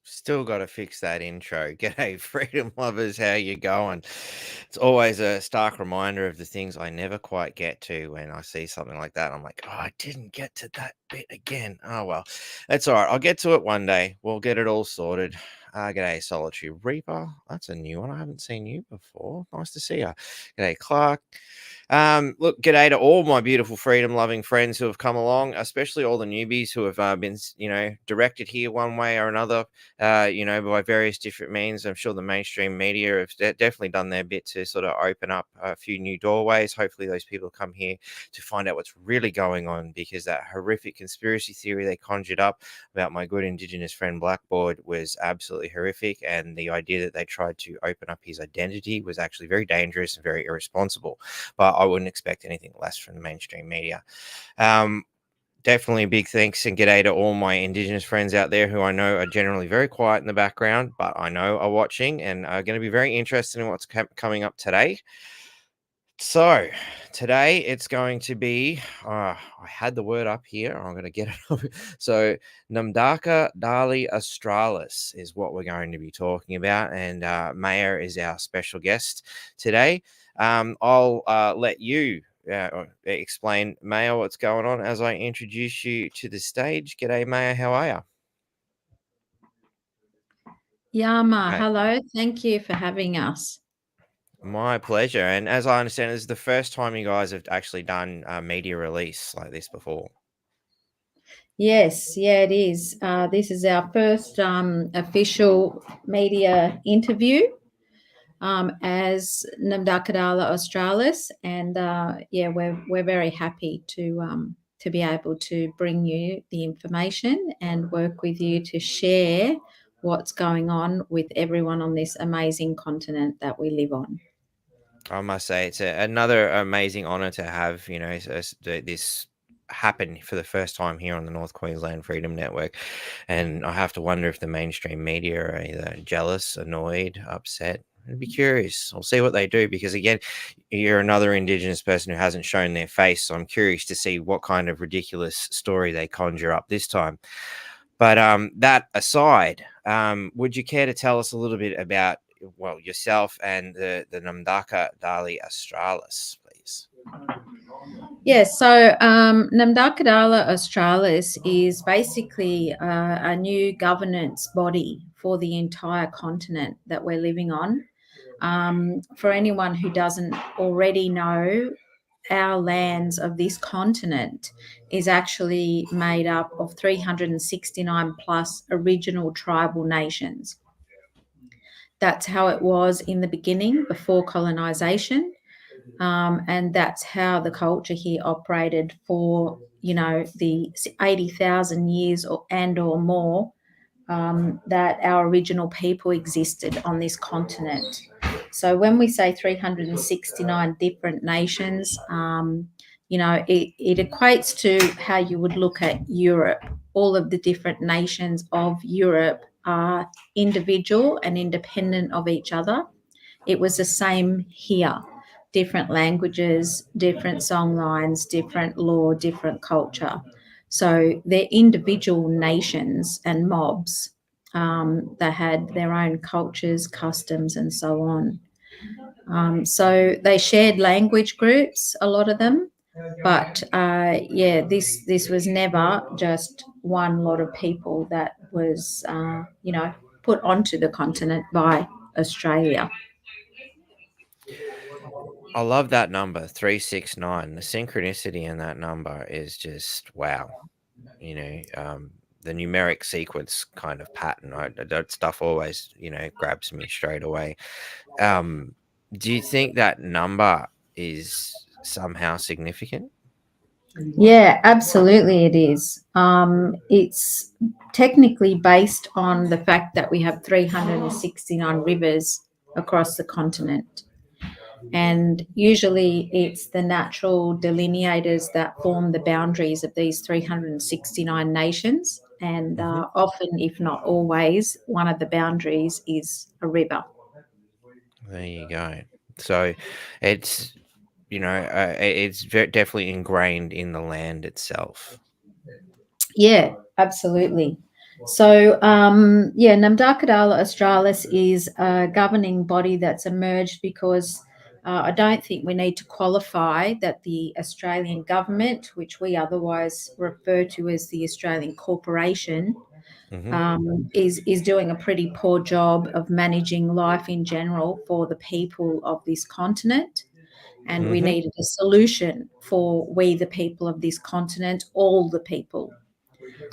Still got to fix that intro. G'day, freedom lovers. How you going? It's always a stark reminder of the things I never quite get to when I see something like that. I'm like, oh, I didn't get to that bit again. Oh, well, that's all right. I'll get to it one day. We'll get it all sorted. G'day, Solitary Reaper. That's a new one. I haven't seen you before. Nice to see you. G'day, Clark. Look, g'day to all my beautiful freedom-loving friends who have come along, especially all the newbies who have been, directed here one way or another, by various different means. I'm sure the mainstream media have definitely done their bit to sort of open up a few new doorways. Hopefully, those people come here to find out what's really going on, because that horrific conspiracy theory they conjured up about my good Indigenous friend Blackboard was absolutely horrific, and the idea that they tried to open up his identity was actually very dangerous and very irresponsible. But I wouldn't expect anything less from the mainstream media. Definitely a big thanks and g'day to all my Indigenous friends out there who I know are generally very quiet in the background, but I know are watching and are going to be very interested in what's coming up today. So today it's going to be, I had the word up here. I'm going to get it up. So Namdaka Dali Australis is what we're going to be talking about. And Maya is our special guest today. I'll let you explain, Maya, what's going on as I introduce you to the stage. G'day, Maya. How are you? Yama, hello. Thank you for having us. My pleasure. And as I understand, this is the first time you guys have actually done a media release like this before. Yes, yeah, it is. This is our first official media interview as Namdakadala Australis, and we're very happy to be able to bring you the information and work with you to share what's going on with everyone on this amazing continent that we live on. I must say it's another amazing honor to have, this happen for the first time here on the North Queensland Freedom Network. And I have to wonder if the mainstream media are either jealous, annoyed, upset. I'd be curious. I'll see what they do, because again, you're another Indigenous person who hasn't shown their face. So I'm curious to see what kind of ridiculous story they conjure up this time. But that aside, would you care to tell us a little bit about, well, yourself and the Namdaka Dali Australis, please? Yes, so Namdakadala Australis is basically a new governance body for the entire continent that we're living on. For anyone who doesn't already know, our lands of this continent is actually made up of 369 plus original tribal nations. That's how it was in the beginning before colonisation. And that's how the culture here operated for, the 80,000 years or more that our original people existed on this continent. So when we say 369 different nations, it equates to how you would look at Europe. All of the different nations of Europe are individual and independent of each other. It was the same here. Different languages, different songlines, different law, different culture. So they're individual nations and mobs that had their own cultures, customs, and so on. So they shared language groups, a lot of them, but this was never just one lot of people that was put onto the continent by Australia. I love that number, 369. The synchronicity in that number is just wow. The numeric sequence kind of pattern, that stuff always, grabs me straight away. Do you think that number is somehow significant? Yeah, absolutely, it is. It's technically based on the fact that we have 369 rivers across the continent. And usually it's the natural delineators that form the boundaries of these 369 nations. And often, if not always, one of the boundaries is a river. There you go. So it's, it's definitely ingrained in the land itself. Yeah, absolutely. So, Namdakadala Australis is a governing body that's emerged because I don't think we need to qualify that the Australian government, which we otherwise refer to as the Australian Corporation, Hmm. is doing a pretty poor job of managing life in general for the people of this continent. And we Hmm. needed a solution for we, the people of this continent, all the people.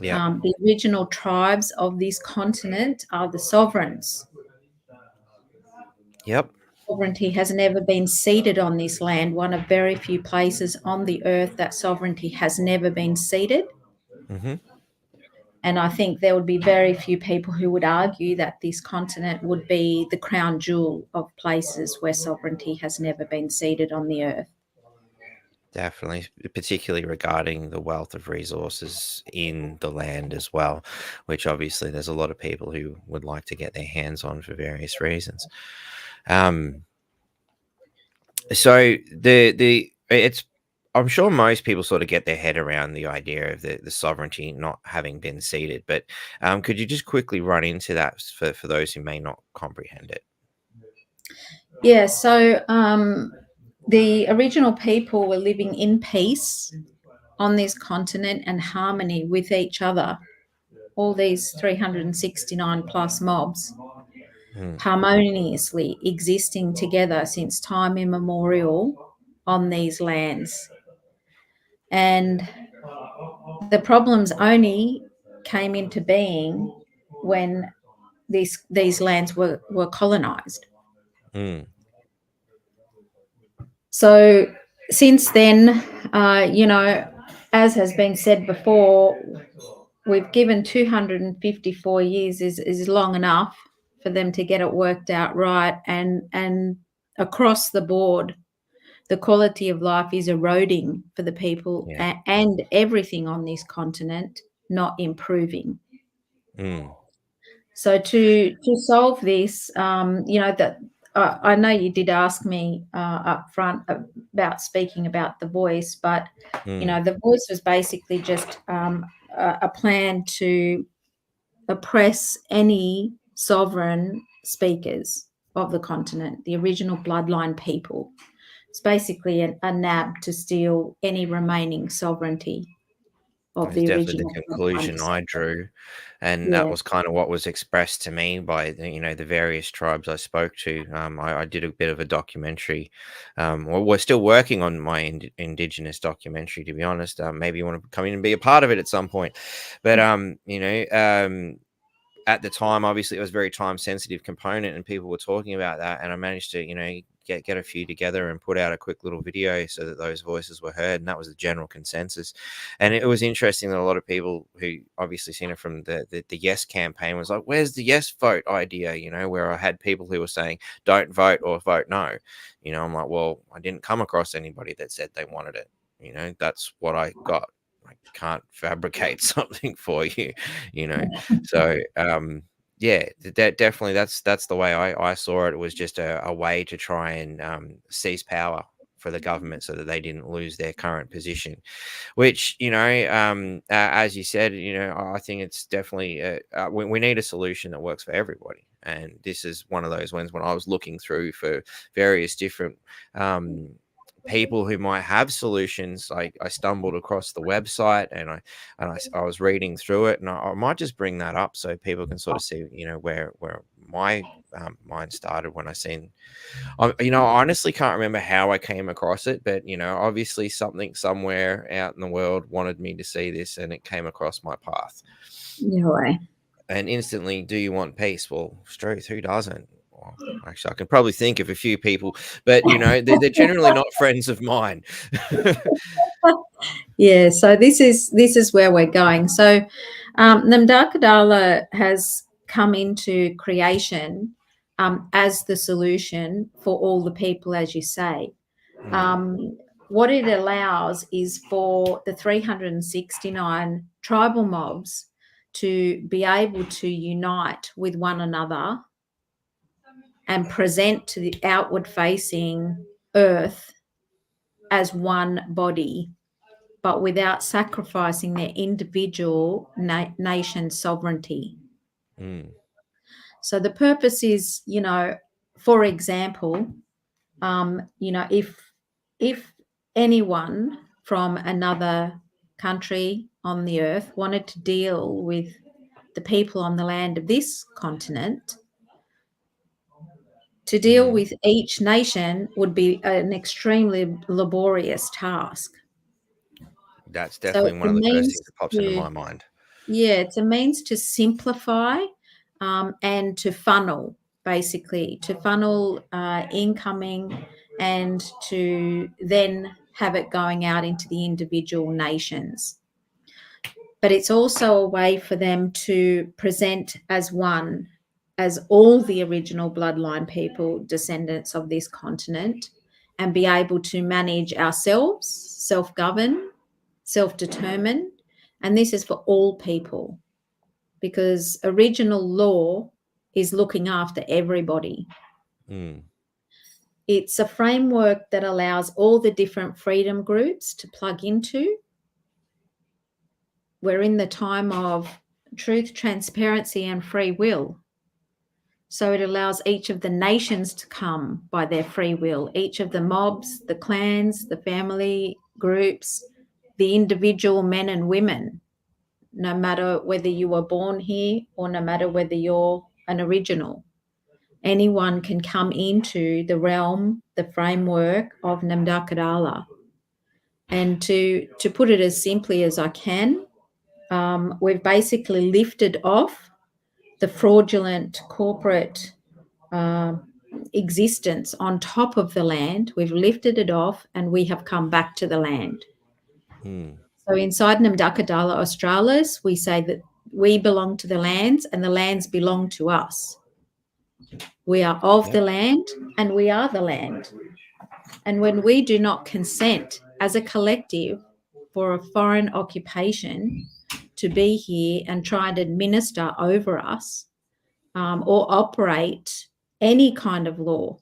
Yep. The original tribes of this continent are the sovereigns. Yep. Sovereignty has never been ceded on this land, one of very few places on the earth that sovereignty has never been ceded. Hmm. And I think there would be very few people who would argue that this continent would be the crown jewel of places where sovereignty has never been ceded on the earth. Definitely, particularly regarding the wealth of resources in the land as well, which obviously there's a lot of people who would like to get their hands on for various reasons. Um, so the it's I'm sure most people sort of get their head around the idea of the sovereignty not having been ceded, but could you just quickly run into that for those who may not comprehend it? Yeah, so the original people were living in peace on this continent and harmony with each other. All these 369 plus mobs Mm, harmoniously existing together since time immemorial on these lands. And the problems only came into being when these lands were colonized. mm, So since then, as has been said before, we've given 254 years is long enough for them to get it worked out right, and across the board the quality of life is eroding for the people yeah. and everything on this continent, not improving. Mm, So to solve this, that I know you did ask me up front about speaking about the voice, but mm, the voice was basically just a plan to oppress any sovereign speakers of the continent, the original bloodline people. It's basically a nab to steal any remaining sovereignty of that's the definitely original the bloodline. conclusion I drew, and that Yeah. was kind of what was expressed to me by the various tribes I spoke to. I did a bit of a documentary. Well, we're still working on my indigenous documentary, to be honest. Maybe you want to come in and be a part of it at some point, but at the time, obviously, it was a very time sensitive component, and people were talking about that. And I managed to, get a few together and put out a quick little video so that those voices were heard, and that was the general consensus. And it was interesting that a lot of people who obviously seen it from the Yes campaign was like, "Where's the Yes vote idea?" Where I had people who were saying, "Don't vote" or "Vote no." I'm like, well, I didn't come across anybody that said they wanted it. That's what I got. I can't fabricate something for you, you know. So yeah, that definitely that's the way I saw it. It was just a way to try and seize power for the government so that they didn't lose their current position. Which as you said, I think it's definitely we need a solution that works for everybody. And this is one of those ones when I was looking through for various different um, people who might have solutions. I stumbled across the website, and I was reading through it, and I might just bring that up so people can sort of see where my mind started when I seen. I honestly can't remember how I came across it, but obviously something somewhere out in the world wanted me to see this, and it came across my path. Yeah. And instantly, do you want peace? Well, it's truth. Who doesn't? Well, actually, I can probably think of a few people, but they're generally not friends of mine. Yeah, so this is where we're going. So Namdakadala has come into creation as the solution for all the people, as you say. Mm, Um, what it allows is for the 369 tribal mobs to be able to unite with one another and present to the outward facing earth as one body. but without sacrificing their individual nation sovereignty. Mm. So the purpose is, for example, if anyone from another country on the earth wanted to deal with the people on the land of this continent, to deal Mm. with each nation would be an extremely laborious task. That's So definitely it's one a of the first things means that pops into to, my mind. yeah, it's a means to simplify and to funnel, basically, to funnel incoming and to then have it going out into the individual nations. But it's also a way for them to present as one, as all the original bloodline people, descendants of this continent, and be able to manage ourselves, self govern, self determine. And this is for all people, because original law is looking after everybody. Mm. It's a framework that allows all the different freedom groups to plug into. We're in the time of truth, transparency, and free will. So it allows each of the nations to come by their free will, each of the mobs, the clans, the family groups, the individual men and women, no matter whether you were born here or no matter whether you're an original. Anyone can come into the realm, the framework of Namdakadala. And to put it as simply as I can, we've basically lifted off the fraudulent corporate existence on top of the land. We've lifted it off and we have come back to the land. Mm. So inside Namdakadala Australis, we say that we belong to the lands and the lands belong to us. We are of Yep. the land and we are the land. And when we do not consent as a collective for a foreign occupation to be here and try and administer over us or operate any kind of law,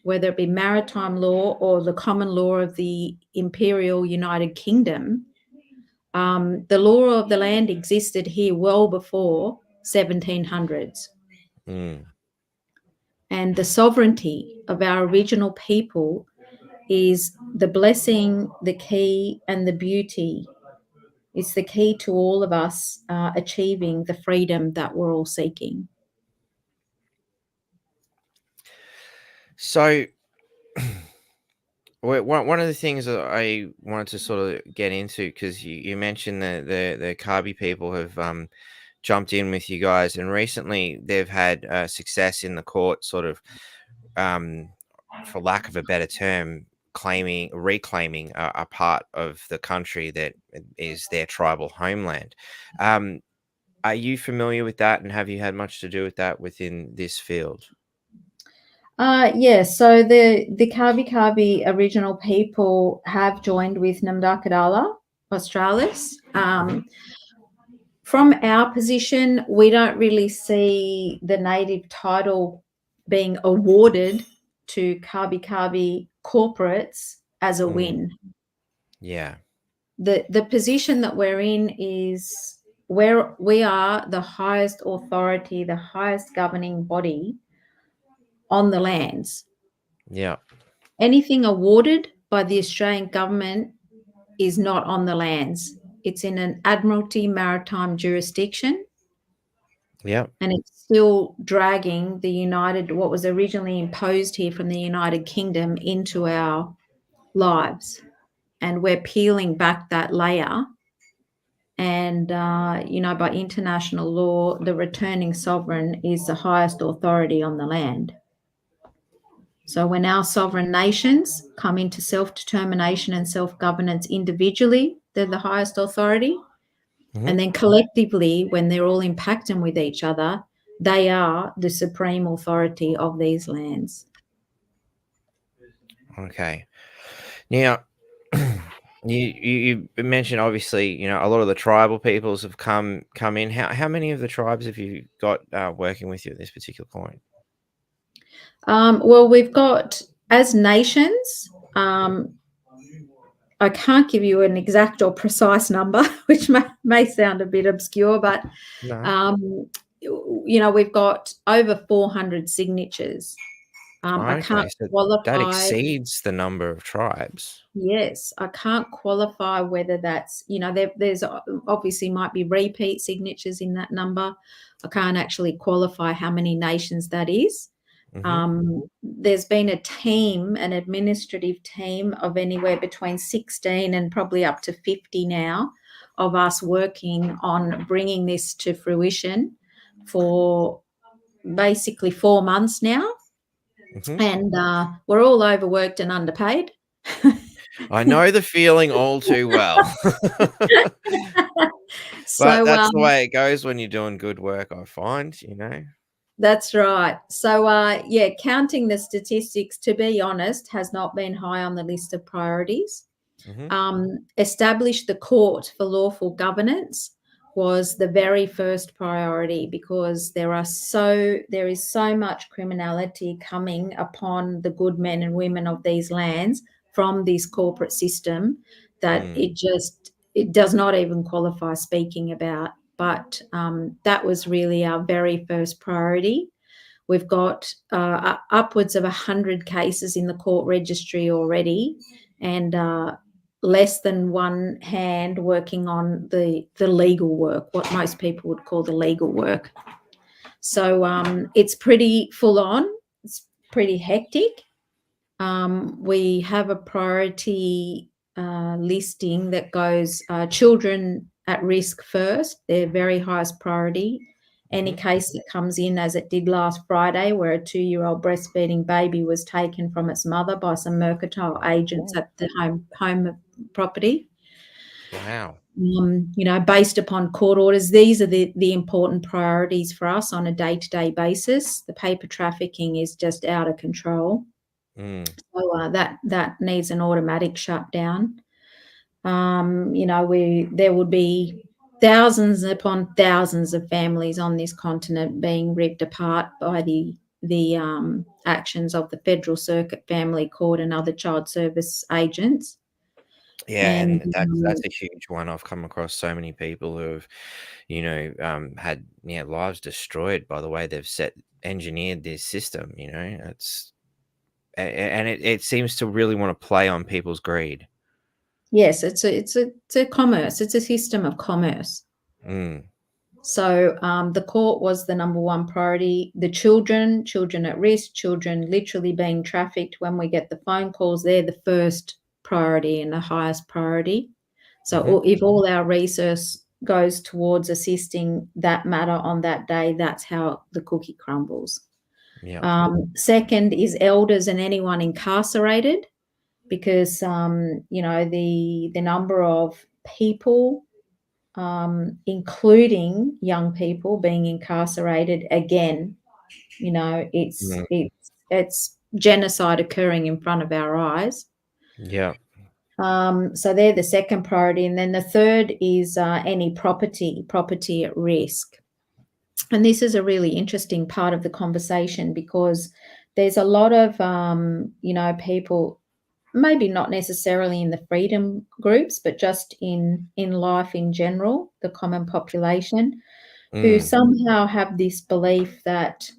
whether it be maritime law or the common law of the Imperial United Kingdom, the law of the land existed here well before 1700s. Mm. And the sovereignty of our original people is the blessing, the key, and the beauty. It's the key to all of us achieving the freedom that we're all seeking. So, one of the things that I wanted to sort of get into, because you mentioned that the Kabi people have jumped in with you guys, and recently they've had success in the court, sort of, um, for lack of a better term, reclaiming a part of the country that is their tribal homeland. Um, are you familiar with that, and have you had much to do with that within this field? Yes, so the Kabi original people have joined with Namdakadala Australis. Hmm. From our position, we don't really see the native title being awarded to Kabi corporates as a Mm. win. Yeah. The position that we're in is where we are the highest authority, the highest governing body on the lands. Yeah. Anything awarded by the Australian government is not on the lands. It's in an Admiralty maritime jurisdiction, Yeah. and it's still dragging what was originally imposed here from the United Kingdom into our lives. And we're peeling back that layer. And, by international law, the returning sovereign is the highest authority on the land. So when our sovereign nations come into self-determination and self-governance individually, they're the highest authority. Hmm. And then collectively, when they're all impacting with each other, they are the supreme authority of these lands. Okay. Now, you mentioned, obviously, a lot of the tribal peoples have come in. How many of the tribes have you got working with you at this particular point? Well, we've got, as nations, I can't give you an exact or precise number, which may sound a bit obscure, but No. um, we've got over 400 signatures. I Okay, can't so that qualify. exceeds the number of tribes. Yes, I can't qualify whether that's, there's obviously might be repeat signatures in that number. I can't actually qualify how many nations that is. Mhm. There's been a team, an administrative team of anywhere between 16 and probably up to 50 now of us working on bringing this to fruition for basically 4 months now. Mhm. And we're all overworked and underpaid. I know the feeling all too well. But So, that's the way it goes when you're doing good work, I find. that's right. So, yeah, counting the statistics, to be honest, has not been high on the list of priorities. Mhm. Establish the court for lawful governance was the very first priority, because there is so much criminality coming upon the good men and women of these lands from this corporate system that Mm. it does not even qualify speaking about. But that was really our very first priority. We've got upwards of 100 cases in the court registry already, and less than one hand working on the legal work, what most people would call the legal work. So it's pretty full on. It's pretty hectic. We have a priority listing that goes children at risk first, their very highest priority. Any Mhm. case that comes in, as it did last Friday, where a 2-year-old breastfeeding baby was taken from its mother by some mercantile agents Oh, at the home property. wow. Based upon court orders, these are the important priorities for us on a day-to-day basis. The paper trafficking is just out of control. Mm. So that needs an automatic shutdown. There would be thousands upon thousands of families on this continent being ripped apart by the actions of the Federal Circuit Family Court and other child service agents. Yeah, And and that's a huge one. I've come across so many people who have had lives destroyed by the way they've engineered this system. And it seems to really want to play on people's greed. yes, it's a commerce. It's a system of commerce. Mm. So the court was the number one priority. The children at risk, children literally being trafficked. When we get the phone calls, they're the first priority and the highest priority. So Mhm. if all our resource goes towards assisting that matter on that day, that's how the cookie crumbles. Yeah. Second is elders and anyone incarcerated, because the number of people, including young people, being incarcerated again. Mm. It's genocide occurring in front of our eyes. Yeah. So they're the second priority, and then the third is any property at risk. And this is a really interesting part of the conversation, because there's a lot of people, maybe not necessarily in the freedom groups, but just in life in general, the common population, who Mm. somehow have this belief that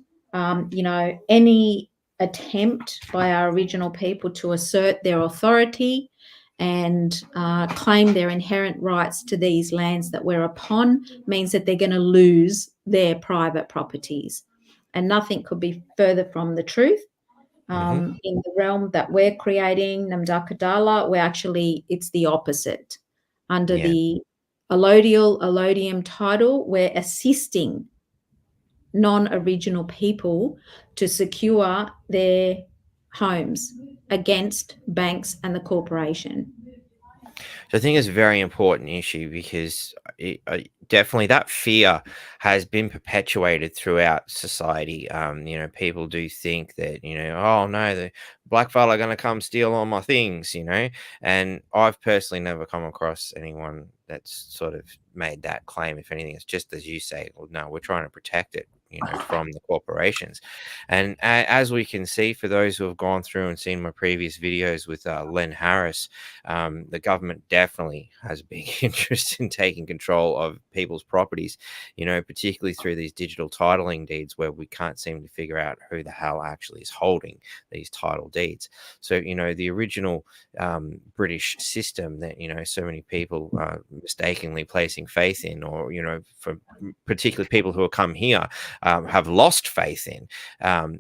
any attempt by our original people to assert their authority and claim their inherent rights to these lands that we're upon means that they're going to lose their private properties. And nothing could be further from the truth. Mhm. In the realm that we're creating, Namdakadala, it's the opposite. Under Yeah. the allodium title, we're assisting non-Aboriginal people to secure their homes against banks and the corporation. So I think it's a very important issue because definitely that fear has been perpetuated throughout society. People do think that, oh no, the black fella are going to come steal all my things. And I've personally never come across anyone that's sort of made that claim. If anything, it's just as you say, well, no, we're trying to protect it. from the corporations. And as we can see, for those who have gone through and seen my previous videos with Len Harris, the government definitely has a big interest in taking control of people's properties, particularly through these digital titling deeds where we can't seem to figure out who the hell actually is holding these title deeds. So, the original British system that, so many people are mistakenly placing faith in, or, for particularly people who have come here, have lost faith in,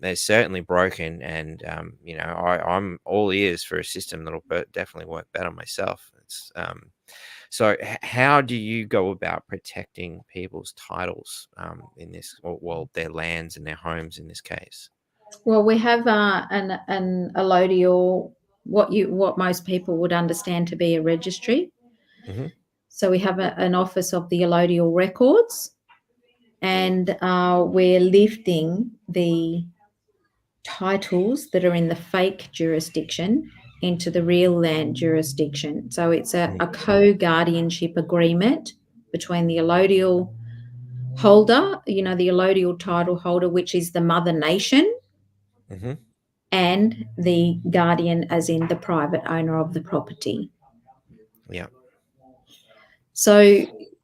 is certainly broken. And, I'm all ears for a system that'll definitely work better myself. So how do you go about protecting people's titles in this, well, their lands and their homes in this case? Well, we have an allodial, what most people would understand to be a registry. Mm-hmm. So we have an office of the allodial records, and we're lifting the titles that are in the fake jurisdiction into the real land jurisdiction. So it's a co-guardianship agreement between the allodial holder, the allodial title holder, which is the mother nation, Mm-hmm. and the guardian, as in the private owner of the property. Yeah. So,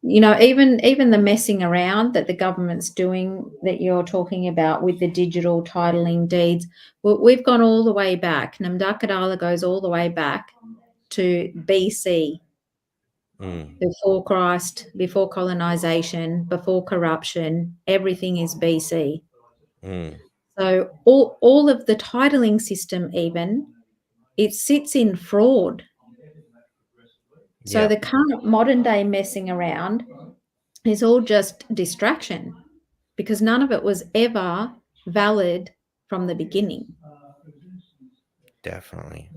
even the messing around that the government's doing that you're talking about with the digital titling deeds, we've gone all the way back. Namdakadala goes all the way back to BC, before Christ, before colonization, before corruption. Everything is BC. So all of the titling system, even, it sits in fraud. So the current modern day messing around is all just distraction, because none of it was ever valid from the beginning. Definitely.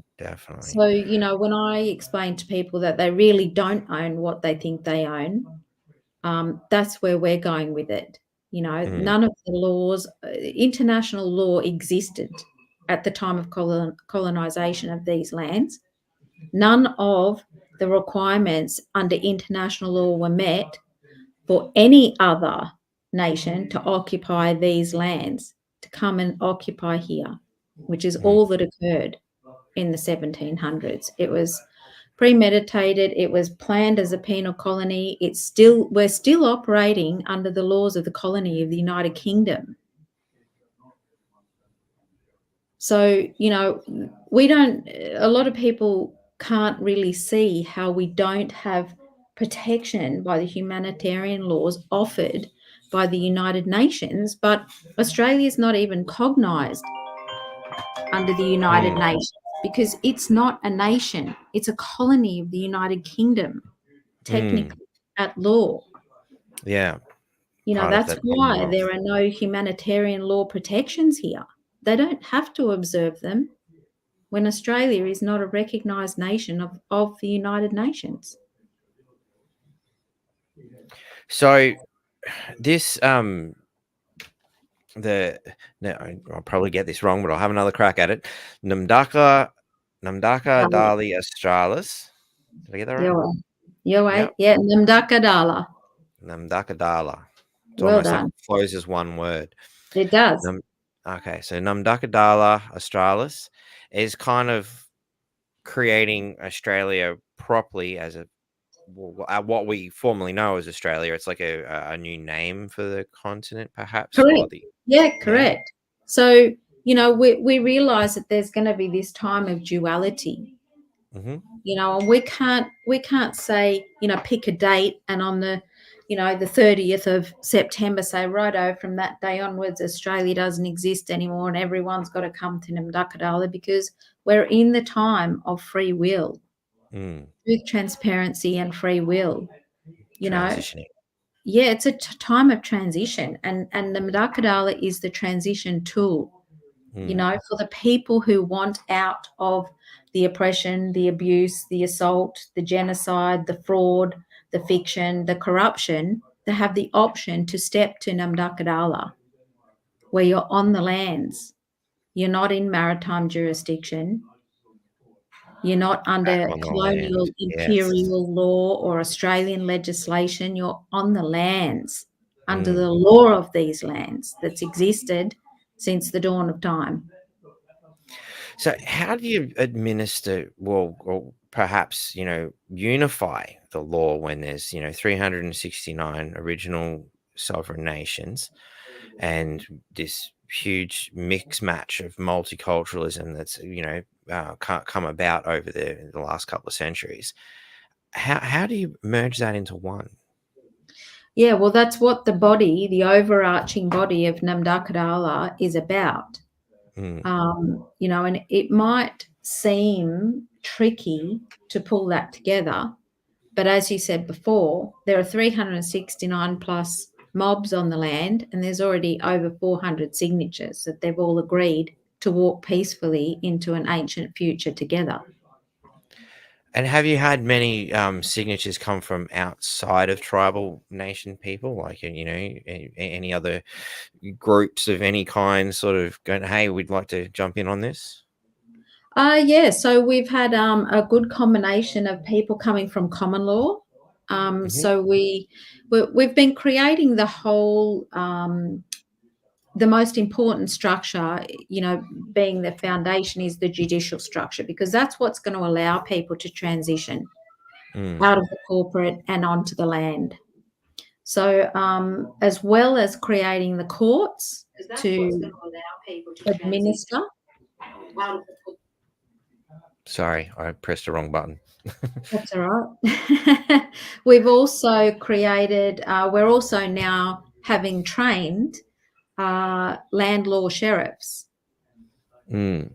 So, when I explain to people that they really don't own what they think they own, that's where we're going with it. None of the laws, international law existed at the time of colonization of these lands. None of the requirements under international law were met for any other nation to occupy these lands, to come and occupy here, which is all that occurred in the 1700s. It was premeditated. It was planned as a penal colony. We're still operating under the laws of the colony of the United Kingdom. So, a lot of people can't really see how we don't have protection by the humanitarian laws offered by the United Nations, but Australia is not even cognised under the United Nations because it's not a nation. It's a colony of the United Kingdom, technically, at law. Yeah. That's why there are no humanitarian law protections here. They don't have to observe them when Australia is not a recognised nation of the United Nations. So this I'll probably get this wrong, but I'll have another crack at it. Namdaka Dali Australis. Did I get that right? You're right. Yep. Yeah, Namdakadala. Namdakadala. It's well almost done. like it flows as one word. It does. Okay, so Namdakadala Australis is kind of creating Australia properly as what we formerly know as Australia. It's like a new name for the continent, perhaps. Correct. Correct. Yeah. So, we realize that there's going to be this time of duality. And we can't say, pick a date and on the 30th of September say, righto, from that day onwards Australia doesn't exist anymore and everyone's got to come to Namdakadala, because we're in the time of free will, truth, transparency and free will. Transitioning. Yeah, it's a time of transition, and the Namdakadala is the transition tool. For the people who want out of the oppression, the abuse, the assault, the genocide, the fraud, the fiction, the corruption, they have the option to step to Namdakadala, where you're on the lands. You're not in maritime jurisdiction. You're not under colonial imperial law or Australian legislation. You're on the lands. under Mm. the law of these lands that's existed since the dawn of time. So how do you administer, well, or perhaps, unify the law when there's, 369 original sovereign nations and this huge mix match of multiculturalism that's, come about over the last couple of centuries? How do you merge that into one? Yeah, well, that's what the body, the overarching body of Namdakadala is about. Mm, And it might seem tricky to pull that together, but as you said before, there are 369 plus mobs on the land, and there's already over 400 signatures that they've all agreed to walk peacefully into an ancient future together. and have you had many, signatures come from outside of tribal nation people, like, any other groups of any kind sort of going, "Hey, we'd like to jump in on this"? Yeah, so we've had a good combination of people coming from common law. Mhm, So we've been creating the most important structure, being the foundation is the judicial structure, because that's what's going to allow people to transition mm. out of the corporate and onto the land. So, as well as creating the courts to administer. Sorry, I pressed the wrong button. That's all right. We've also created, we're also now having trained land law sheriffs. Mm.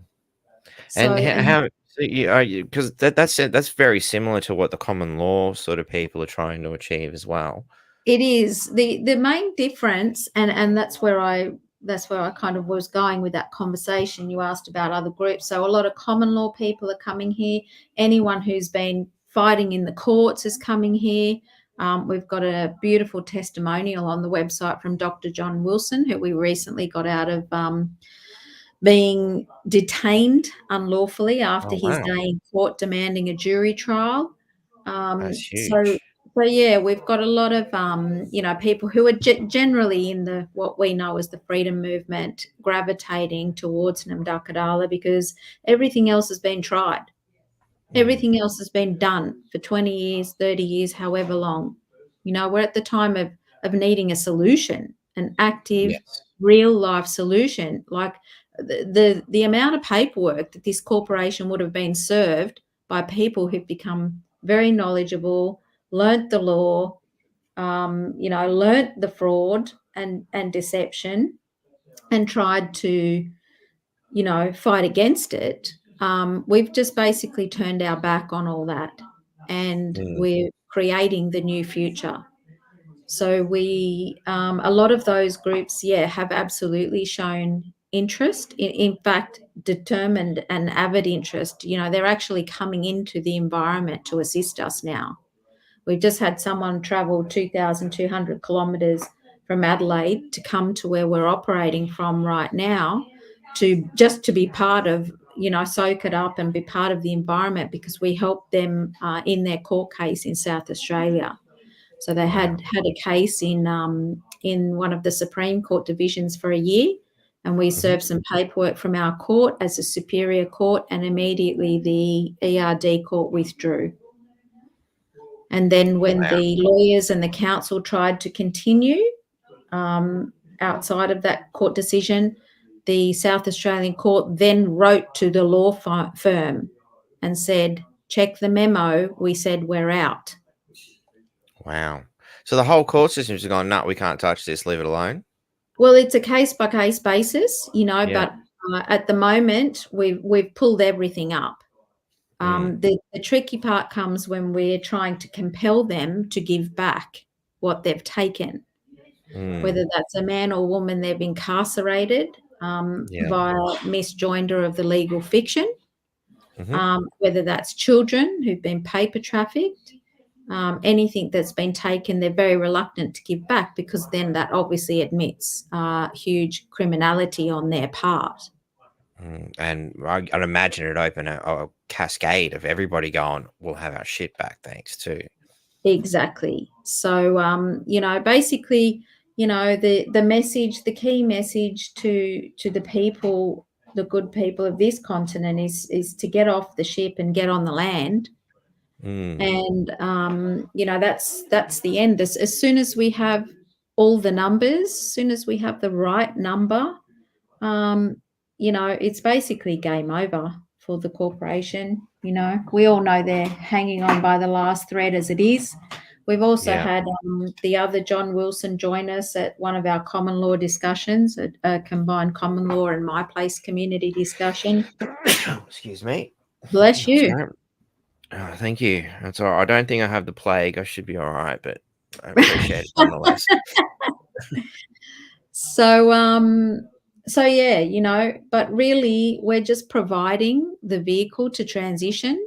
So, And and how so you are you, because that's very similar to what the common law sort of people are trying to achieve as well. it is the main difference, and that's where I kind of was going with that conversation. You asked about other groups, so a lot of common law people are coming here. Anyone who's been fighting in the courts is coming here. We've got a beautiful testimonial on the website from Dr. John Wilson, who we recently got out of being detained unlawfully after Oh, his wow. day in court demanding a jury trial. That's So, huge. so yeah, we've got a lot of people who are generally in the what we know as the freedom movement, gravitating towards Namdakadala because everything else has been tried. Mm. Everything else has been done for 20 years, 30 years, however long. We're at the time of needing a solution, an active, Yes. real life solution. Like the amount of paperwork that this corporation would have been served by people who've become very knowledgeable, learnt the law, learnt the fraud and deception, and tried to fight against it. We've just basically turned our back on all that, and Mm, we're creating the new future. So a lot of those groups, yeah, have absolutely shown interest. In fact, determined and avid interest. They're actually coming into the environment to assist us now. We've just had someone travel 2,200 kilometres from Adelaide to come to where we're operating from right now, to be part of, soak it up and be part of the environment, because we helped them in their court case in South Australia. So they wow. had a case in one of the Supreme Court divisions for a year, and we Mhm. served some paperwork from our court as a superior court, and immediately the ERD court withdrew. And then when Wow. the lawyers and the council tried to continue outside of that court decision, the South Australian court then wrote to the law firm and said, check the memo. We said we're out. Wow. So the whole court system's gone, "No, we can't touch this, leave it alone?" Well, it's a case by case basis, Yeah. but at the moment we've pulled everything up. Mm, The tricky part comes when we're trying to compel them to give back what they've taken, mm. whether that's a man or woman they've incarcerated Yeah. via misjoinder of the legal fiction, Mhm. whether that's children who've been paper trafficked, anything that's been taken, they're very reluctant to give back, because then that obviously admits huge criminality on their part. Mm, and I'd imagine it'd open a cascade of everybody going, "We'll have our shit back, thanks," too. Exactly. So, basically, the message, the key message to the people, the good people of this continent is to get off the ship and get on the land. Mm. And that's the end. As soon as we have all the numbers, as soon as we have the right number, um, it's basically game over for the corporation. We all know they're hanging on by the last thread as it is. We've also Yeah. had the other John Wilson join us at one of our common law discussions, a combined common law and my place community discussion. Excuse me. Bless you. Sorry. Oh, thank you. That's all right. I don't think I have the plague. I should be all right, but I appreciate it nonetheless. So yeah, but really we're just providing the vehicle to transition,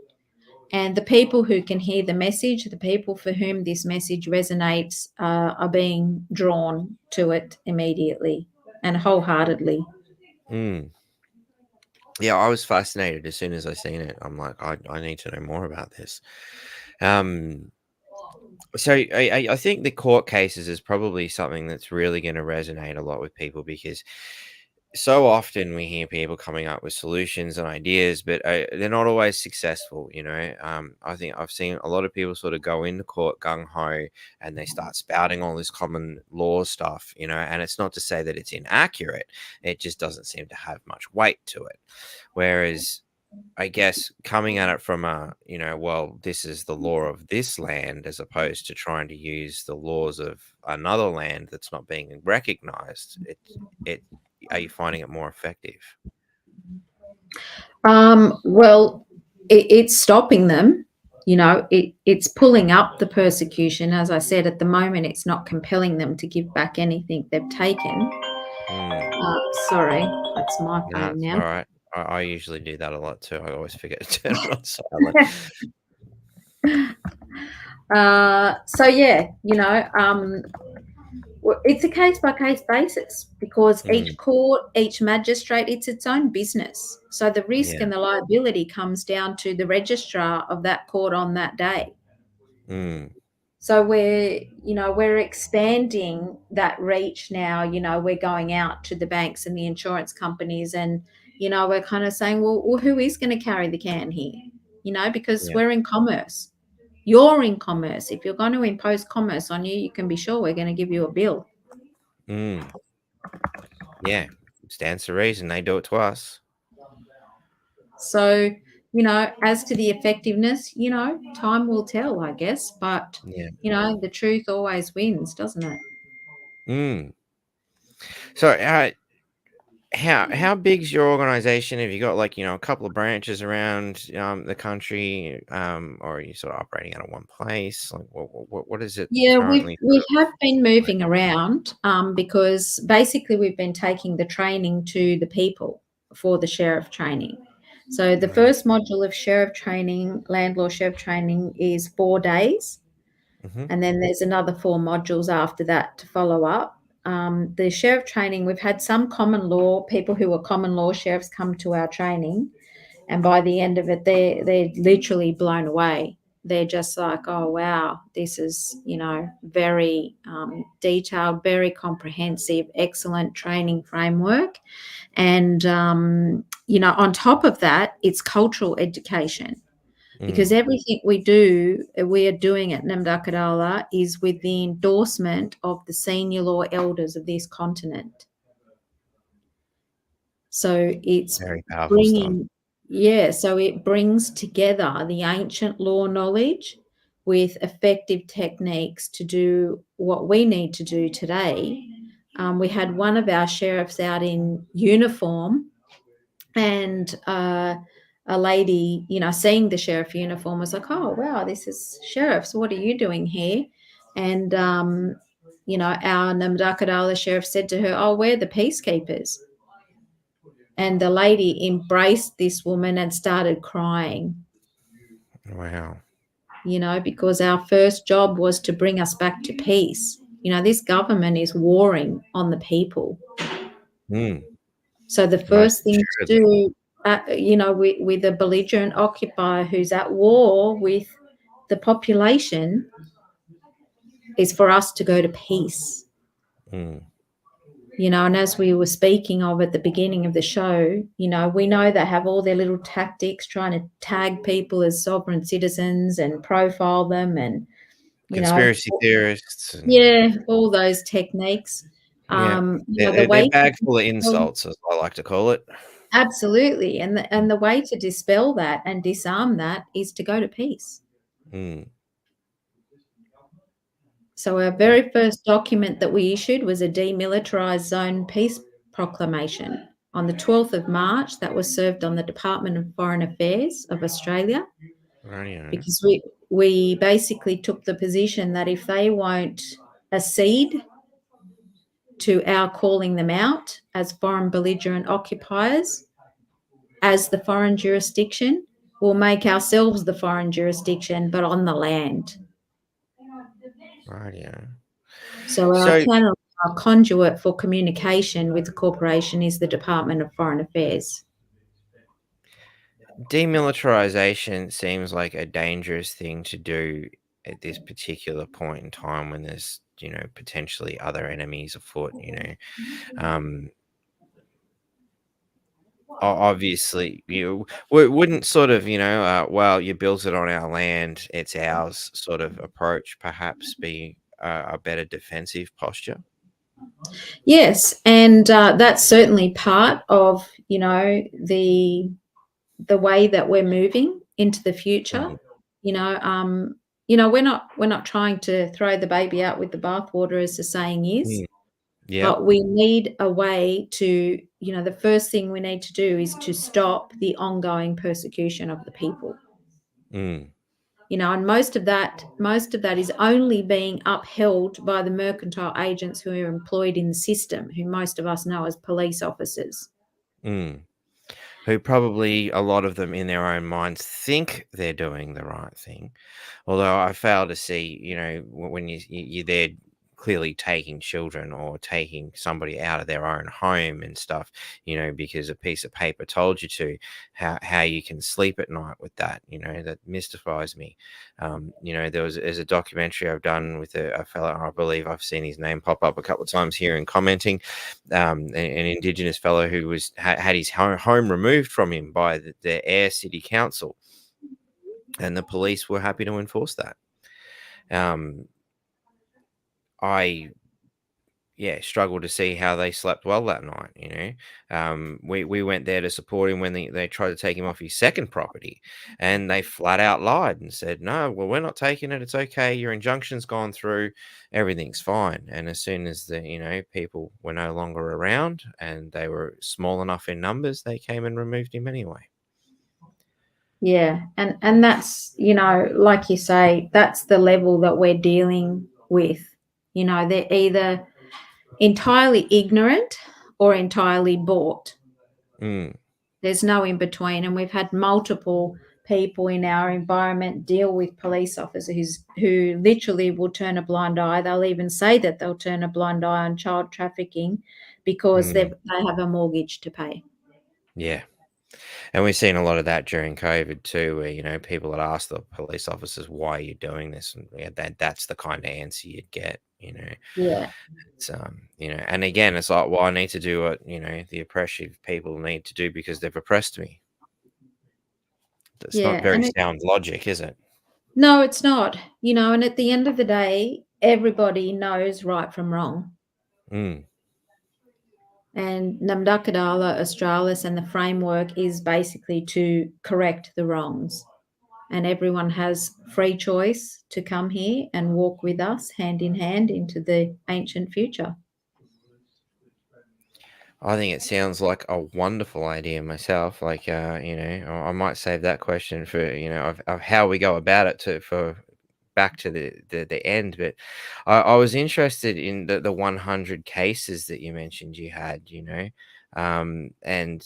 and the people who can hear the message, the people for whom this message resonates, are being drawn to it immediately and wholeheartedly. Mm. Yeah, I was fascinated as soon as I seen it. I'm like, I need to know more about this. So I think the court cases is probably something that's really going to resonate a lot with people, because so often we hear people coming up with solutions and ideas, but they're not always successful. I think I've seen a lot of people sort of go into court gung ho and they start spouting all this common law stuff, and it's not to say that it's inaccurate. It just doesn't seem to have much weight to it. Whereas I guess coming at it from well, this is the law of this land, as opposed to trying to use the laws of another land that's not being recognized. It Are you finding it more effective? Well, it's stopping them. It's pulling up the persecution. As I said, at the moment, it's not compelling them to give back anything they've taken. Mm, Sorry, that's my no, phone it's now. all right. I usually do that a lot too. I always forget to turn it on silent. So yeah, it's a case by case basis, because each Mm, court, each magistrate, it's its own business. So the risk yeah. and the liability comes down to the registrar of that court on that day. Mm, So we're expanding that reach now. We're going out to the banks and the insurance companies, and we're kind of saying, well, who is going to carry the can here? Because yeah. we're in commerce. You're in commerce. If you're going to impose commerce on you, you can be sure we're going to give you a bill. Mm, yeah. Stands to reason they do it to us. So, as to the effectiveness, time will tell, I guess. But, Yeah. the truth always wins, doesn't it? Mm. So, how big's your organization? Have you got a couple of branches around the country, or are you sort of operating out of one place? Like, what is it Yeah, we currently we sort have been of like? moving around, because basically we've been taking the training to the people for the sheriff training. So the Right. first module of sheriff training, landlord sheriff training, is 4 days. Mm-hmm. And then there's another 4 modules after that to follow up. The sheriff training, we've had some common law people who are common law sheriffs come to our training, and by the end of it, they're literally blown away. They're just like, oh wow, this is very detailed, very comprehensive, excellent training framework. And on top of that, it's cultural education, because Mm, everything we are doing at Namdakadala is with the endorsement of the senior law elders of this continent. So it's very powerful stuff. bringing, yeah, so it brings together the ancient law knowledge with effective techniques to do what we need to do today. We had one of our sheriffs out in uniform, and a lady, seeing the sheriff uniform, was like, "Oh, wow, this is sheriff. So what are you doing here?" And our Namdakadala sheriff said to her, "Oh, we're the peacekeepers." And the lady embraced this woman and started crying, Wow. because our first job was to bring us back to peace. This government is warring on the people. Mm, So the most first thing to assuredly. do, with a belligerent occupier who's at war with the population, is for us to go to peace. Mm. And as we were speaking of at the beginning of the show, we know they have all their little tactics trying to tag people as sovereign citizens and profile them and, you know, Conspiracy theorists and yeah, all those techniques. yeah, The they're way to bag full of dispel, insults, as I like to call it. absolutely, and the way to dispel that and disarm that is to go to peace. Mm. So our Yeah. very first document that we issued was a demilitarized zone peace proclamation on the 12th of March that was served on the Department of Foreign Affairs of Australia, Rightio. because we basically took the position that if they won't accede to our calling them out as foreign belligerent occupiers, as the foreign jurisdiction, we'll make ourselves the foreign jurisdiction, but on the land. Rightio. So our So channel, our conduit for communication with the corporation is the Department of Foreign Affairs. demilitarization seems like a dangerous thing to do at this particular point in time when there's, potentially other enemies afoot. Um, obviously, you wouldn't sort of, well, you built it on our land, it's ours sort of approach perhaps be a better defensive posture? Yes, and that's certainly part of the way that we're moving into the future. Mhm. You know, we're not trying to throw the baby out with the bathwater, as the saying is. Mm. Yep. But we need a way to, the first thing we need to do is to stop the ongoing persecution of the people. Mm. And most of that is only being upheld by the mercantile agents who are employed in the system, who most of us know as police officers. Mm. Who probably a lot of them in their own minds think they're doing the right thing. Although I fail to see, when you're there clearly taking children or taking somebody out of their own home and stuff, because a piece of paper told you to, how you can sleep at night with that, that mystifies me. There's a documentary I've done with a fellow, I believe I've seen his name pop up a couple of times here in commenting, an Indigenous fellow who had his home removed from him by the Ayr City Council, and the police were happy to enforce that. Um, I struggled to see how they slept well that night. We went there to support him when they tried to take him off his second property, and they flat out lied and said, "No, well, we're not taking it. It's okay. Your injunction's gone through. Everything's fine." And as soon as the people were no longer around and they were small enough in numbers, they came and removed him anyway. Yeah, and that's, like you say, that's the level that we're dealing with. They're either entirely ignorant or entirely bought. Mm. There's no in between, and we've had multiple people in our environment deal with police officers who literally will turn a blind eye. They'll even say that they'll turn a blind eye on child trafficking because they Mm. have a mortgage to pay. Yeah. And we've seen a lot of that during COVID too, where people had asked the police officers, "Why are you doing this?" And that's the kind of answer you'd get. Yeah, It's and again, it's like, well, I need to do what the oppressive people need to do because they've oppressed me. It's not yeah, very sound logic, is it? no, it's not. And at the end of the day, everybody knows right from wrong. Mm. And Namdakadala Australis and the framework is basically to correct the wrongs. And everyone has free choice to come here and walk with us hand in hand into the ancient future. I think it sounds like a wonderful idea myself. Like, I might save that question for of how we go about it for back to the end. But I was interested in the 100 cases that you mentioned you had, and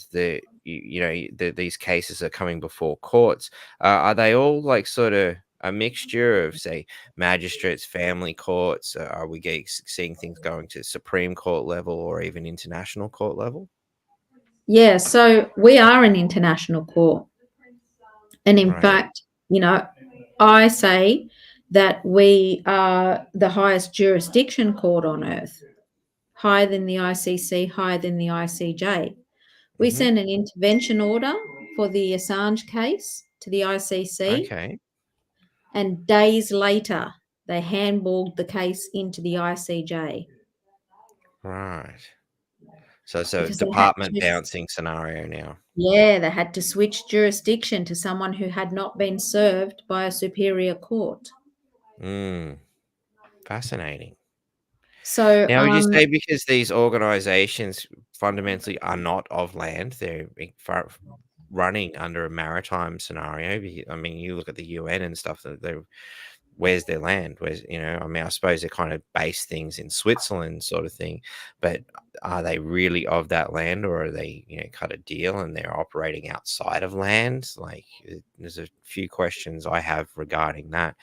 these cases are coming before courts. Are they all like sort of a mixture of, say, magistrates, family courts? Are we seeing things going to Supreme Court level or even international court level? Yeah, so we are an international court. And in Right. fact, I say that we are the highest jurisdiction court on earth. higher than the ICC, higher than the ICJ. We Mhm. sent an intervention order for the Assange case to the ICC, Okay. and days later, they handballed the case into the ICJ Right. So it's a because they had department to, bouncing scenario now. yeah, they had to switch jurisdiction to someone who had not been served by a superior court. Mm, fascinating. So, Now, would you say because these organizations fundamentally are not of land, they're running under a maritime scenario? I mean, you look at the UN and stuff, that they're where's their land? Where's, I mean, I suppose they kind of base things in Switzerland, sort of thing, but are they really of that land, or are they, cut a deal and they're operating outside of land? Like, there's a few questions I have regarding that,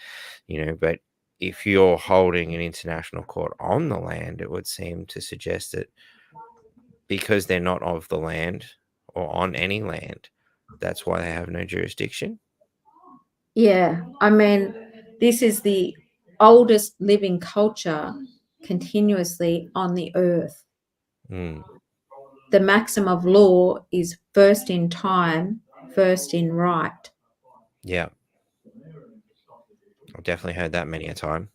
but if you're holding an international court on the land, it would seem to suggest that because they're not of the land or on any land, that's why they have no jurisdiction. yeah, I mean, this is the oldest living culture continuously on the earth. Mm, The maxim of law is first in time, first in right. yeah, I've definitely heard that many a time.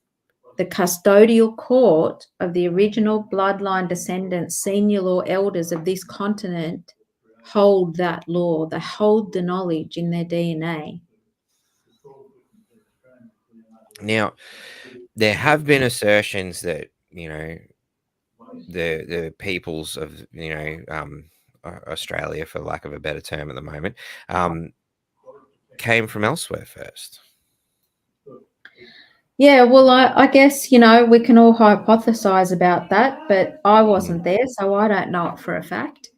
The custodial court of the original bloodline descendants, senior law elders of this continent, hold that law. They hold the knowledge in their DNA. Now, there have been assertions that the peoples of Australia, for lack of a better term at the moment, came from elsewhere first. Yeah, well, I guess, we can all hypothesize about that, but I Mm, wasn't there, so I don't know it for a fact.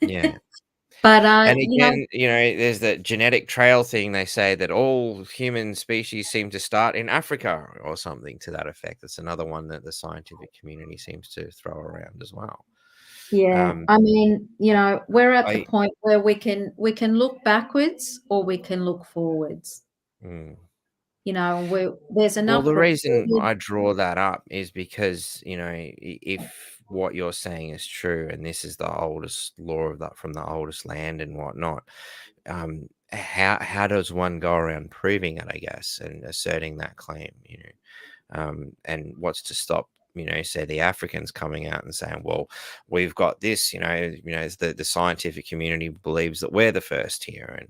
yeah. But, And again, there's that genetic trail thing. They say that all human species seem to start in Africa or something to that effect. That's another one that the scientific community seems to throw around as well. yeah, Um, I mean, we're at the I point where we can look backwards or we can look forwards. mm. There's Well, enough the reason reported. I draw that up is because if what you're saying is true, and this is the oldest law of that from the oldest land and whatnot, how does one go around proving it? I guess, and asserting that claim, and what's to stop, say the Africans coming out and saying, well, we've got this, it's the scientific community believes that we're the first here. And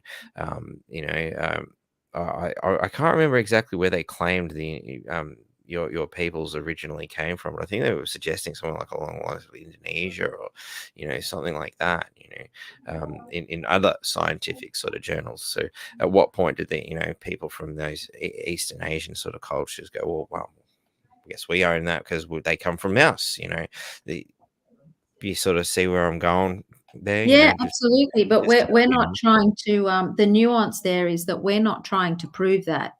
I can't remember exactly where they claimed your peoples originally came from, but I think they were suggesting something like along the lines of Indonesia, or something like that, in other scientific sort of journals. So at what point did the people from those Eastern Asian sort of cultures go, well, I guess we own that because they come from us, the you sort of see where I'm going there, Yeah, just absolutely, but just we're not opinion. trying to, the nuance there is that we're not trying to prove that,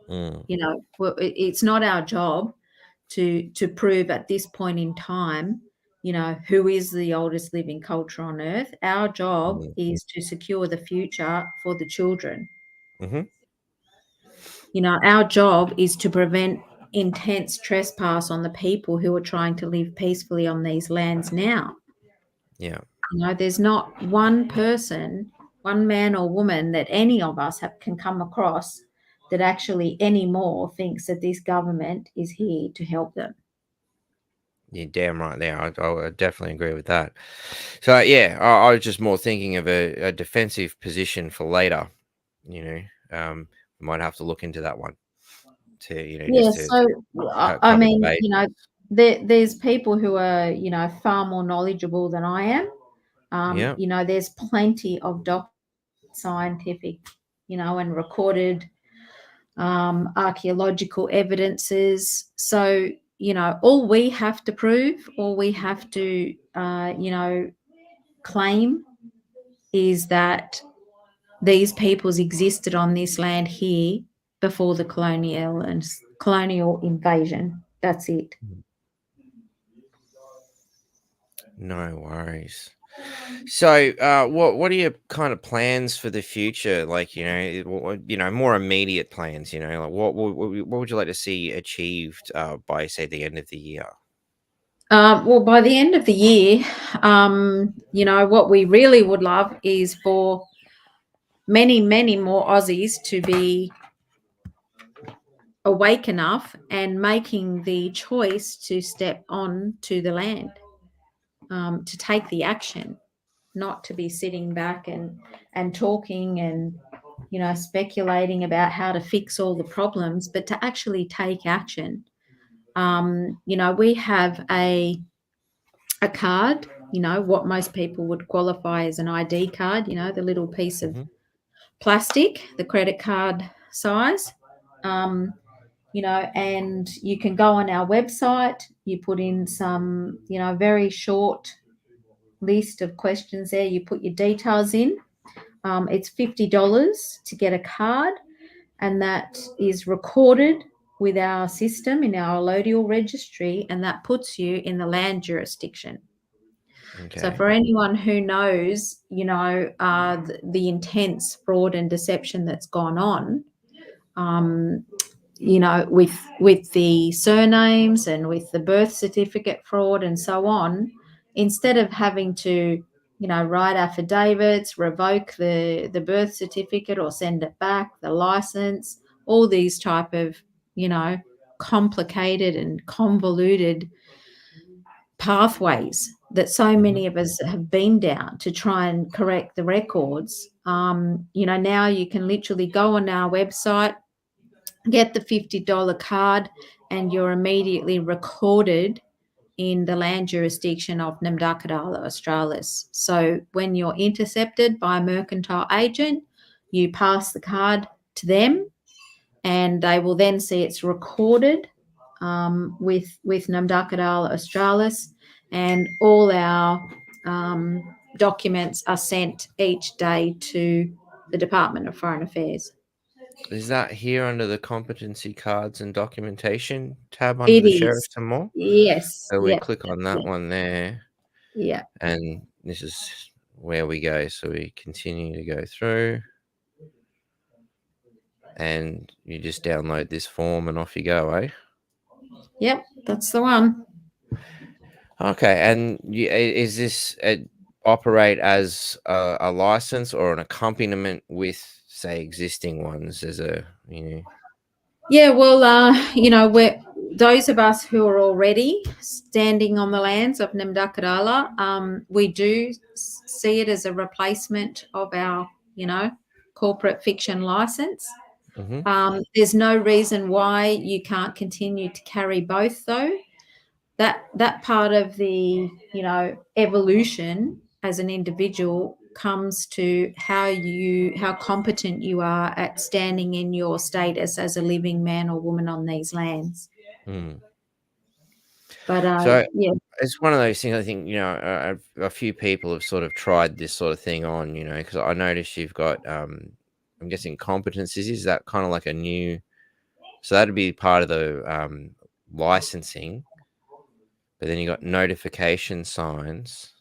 Mm, it's not our job to prove at this point in time, who is the oldest living culture on earth. Our job mm, is to secure the future for the children. mhm, Our job is to prevent intense trespass on the people who are trying to live peacefully on these lands now. yeah, There's not one person, one man or woman that any of us can come across that actually anymore thinks that this government is here to help them. you're damn right there. I would definitely agree with that. So yeah, I was just more thinking of a defensive position for later. You know, we might have to look into that one to Yeah, just to so I cover the mean, base. there's people who are, far more knowledgeable than I am. Yeah, There's plenty of scientific, and recorded archaeological evidences. So, all we have to prove, all we have to, claim is that these peoples existed on this land here before the colonial invasion. That's it. no worries. So, what are your kind of plans for the future? Like, more immediate plans. Like what would you like to see achieved by, say, the end of the year? Well, by the end of the year, what we really would love is for many, many more Aussies to be awake enough and making the choice to step on to the land, to take the action, not to be sitting back and talking and speculating about how to fix all the problems, but to actually take action. We have a card, what most people would qualify as an ID card, the little piece of Mhm. plastic, the credit card size. Um, and you can go on our website, you put in some, very short list of questions there, you put your details in. It's $50 to get a card, and that is recorded with our system in our allodial registry, and that puts you in the land jurisdiction. So Okay. for anyone who knows, the intense fraud and deception that's gone on, um, with the surnames and with the birth certificate fraud and so on, instead of having to, write affidavits, revoke the birth certificate or send it back, the license, all these type of, complicated and convoluted pathways that so Mhm. many of us have been down to try and correct the records. Now you can literally go on our website, get the $50 card, and you're immediately recorded in the land jurisdiction of Gathella, Australis. So when you're intercepted by a mercantile agent, you pass the card to them, and they will then see it's recorded with Namdakadal Australis, and all our documents are sent each day to the Department of Foreign Affairs. Is that here under the competency cards and documentation tab under It the is. sheriffs and more? Yes. So we Yep. click on That's that it. one there, Yeah. and this is where we go. So we continue to go through, and you just download this form and off you go, eh? Yep. That's the one. Okay, and is this operate as a license or an accompaniment with, say, existing ones as a, Yeah. Well, we're those of us who are already standing on the lands of Namdakadala, we do see it as a replacement of our, corporate fiction license. hmm There's no reason why you can't continue to carry both, though. That part of the, evolution as an individual comes to how competent you are at standing in your status as a living man or woman on these lands. mm. But So yeah. it's one of those things. I think a few people have sort of tried this sort of thing on, because I noticed you've got, I'm guessing competencies. Is that kind of like a new? So that'd be part of the licensing, but then you got notification signs.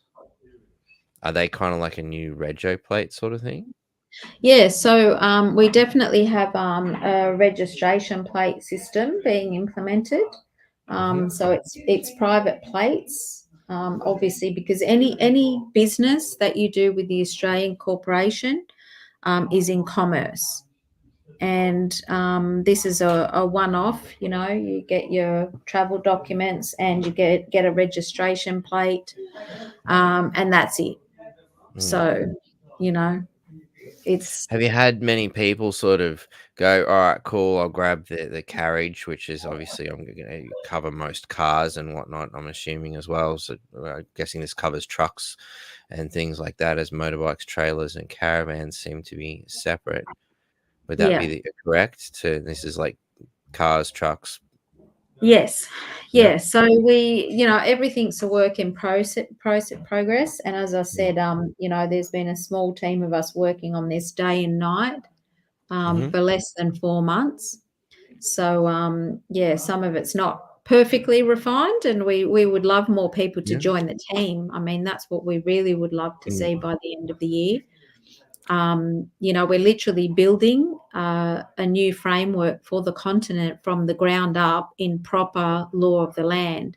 Are they kind of like a new rego plate sort of thing? Yeah, so we definitely have a registration plate system being implemented. hmm So it's private plates, obviously, because any business that you do with the Australian corporation is in commerce, and this is a one-off. You get your travel documents and you get a registration plate, and that's it. Mm. So, you know, it's Have you had many people sort of go, all right, cool, I'll grab the carriage, which is obviously I'm going to cover most cars and whatnot, I'm assuming as well. So I'm guessing this covers trucks and things like that, as motorbikes, trailers, and caravans seem to be separate. Would that be yeah. correct? To this is like cars, trucks. Yes, Yep. yeah. So we, everything's a work in progress. And as I said, there's been a small team of us working on this day and night Mm-hmm. for less than 4 months. So yeah, some of it's not perfectly refined, and we would love more people to Yeah. join the team. I mean, that's what we really would love to Mm. see by the end of the year. We're literally building a new framework for the continent from the ground up in proper law of the land.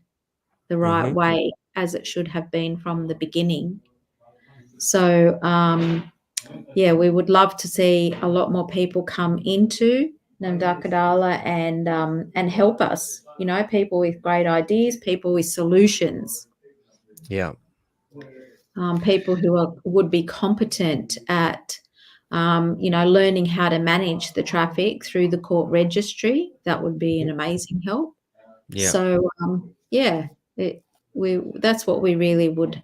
the right Mm-hmm. way as it should have been from the beginning. So, yeah, we would love to see a lot more people come into Namdakadala and help us. People with great ideas, people with solutions, Yeah. people who would be competent at, learning how to manage the traffic through the court registry. That would be an amazing help. Yeah. So, yeah, that's what we really would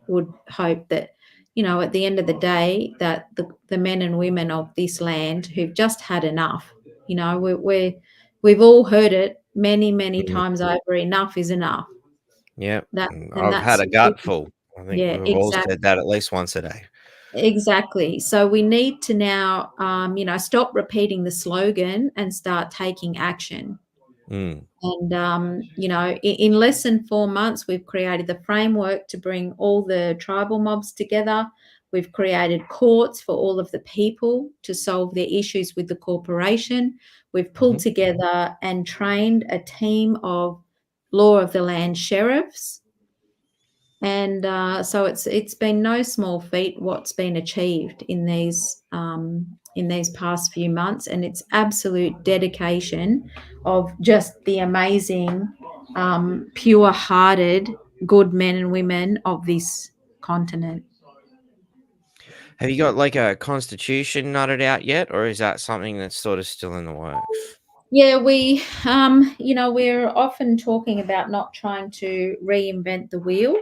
hope, that at the end of the day, that the men and women of this land who've just had enough. We've all heard it many Mm. times over. Enough is enough. Yeah. That and I've had that's a gutful. I think yeah, we've all exactly. said that at least once a day. Exactly. So we need to now, stop repeating the slogan and start taking action. Mm. And, in less than 4 months, we've created the framework to bring all the tribal mobs together. We've created courts for all of the people to solve their issues with the corporation. We've pulled Mm-hmm. together and trained a team of law of the land sheriffs. And so it's been no small feat what's been achieved in these past few months, and it's absolute dedication of just the amazing, pure-hearted, good men and women of this continent. Have you got like a constitution nutted out yet, or is that something that's sort of still in the works? Yeah, we're often talking about not trying to reinvent the wheel.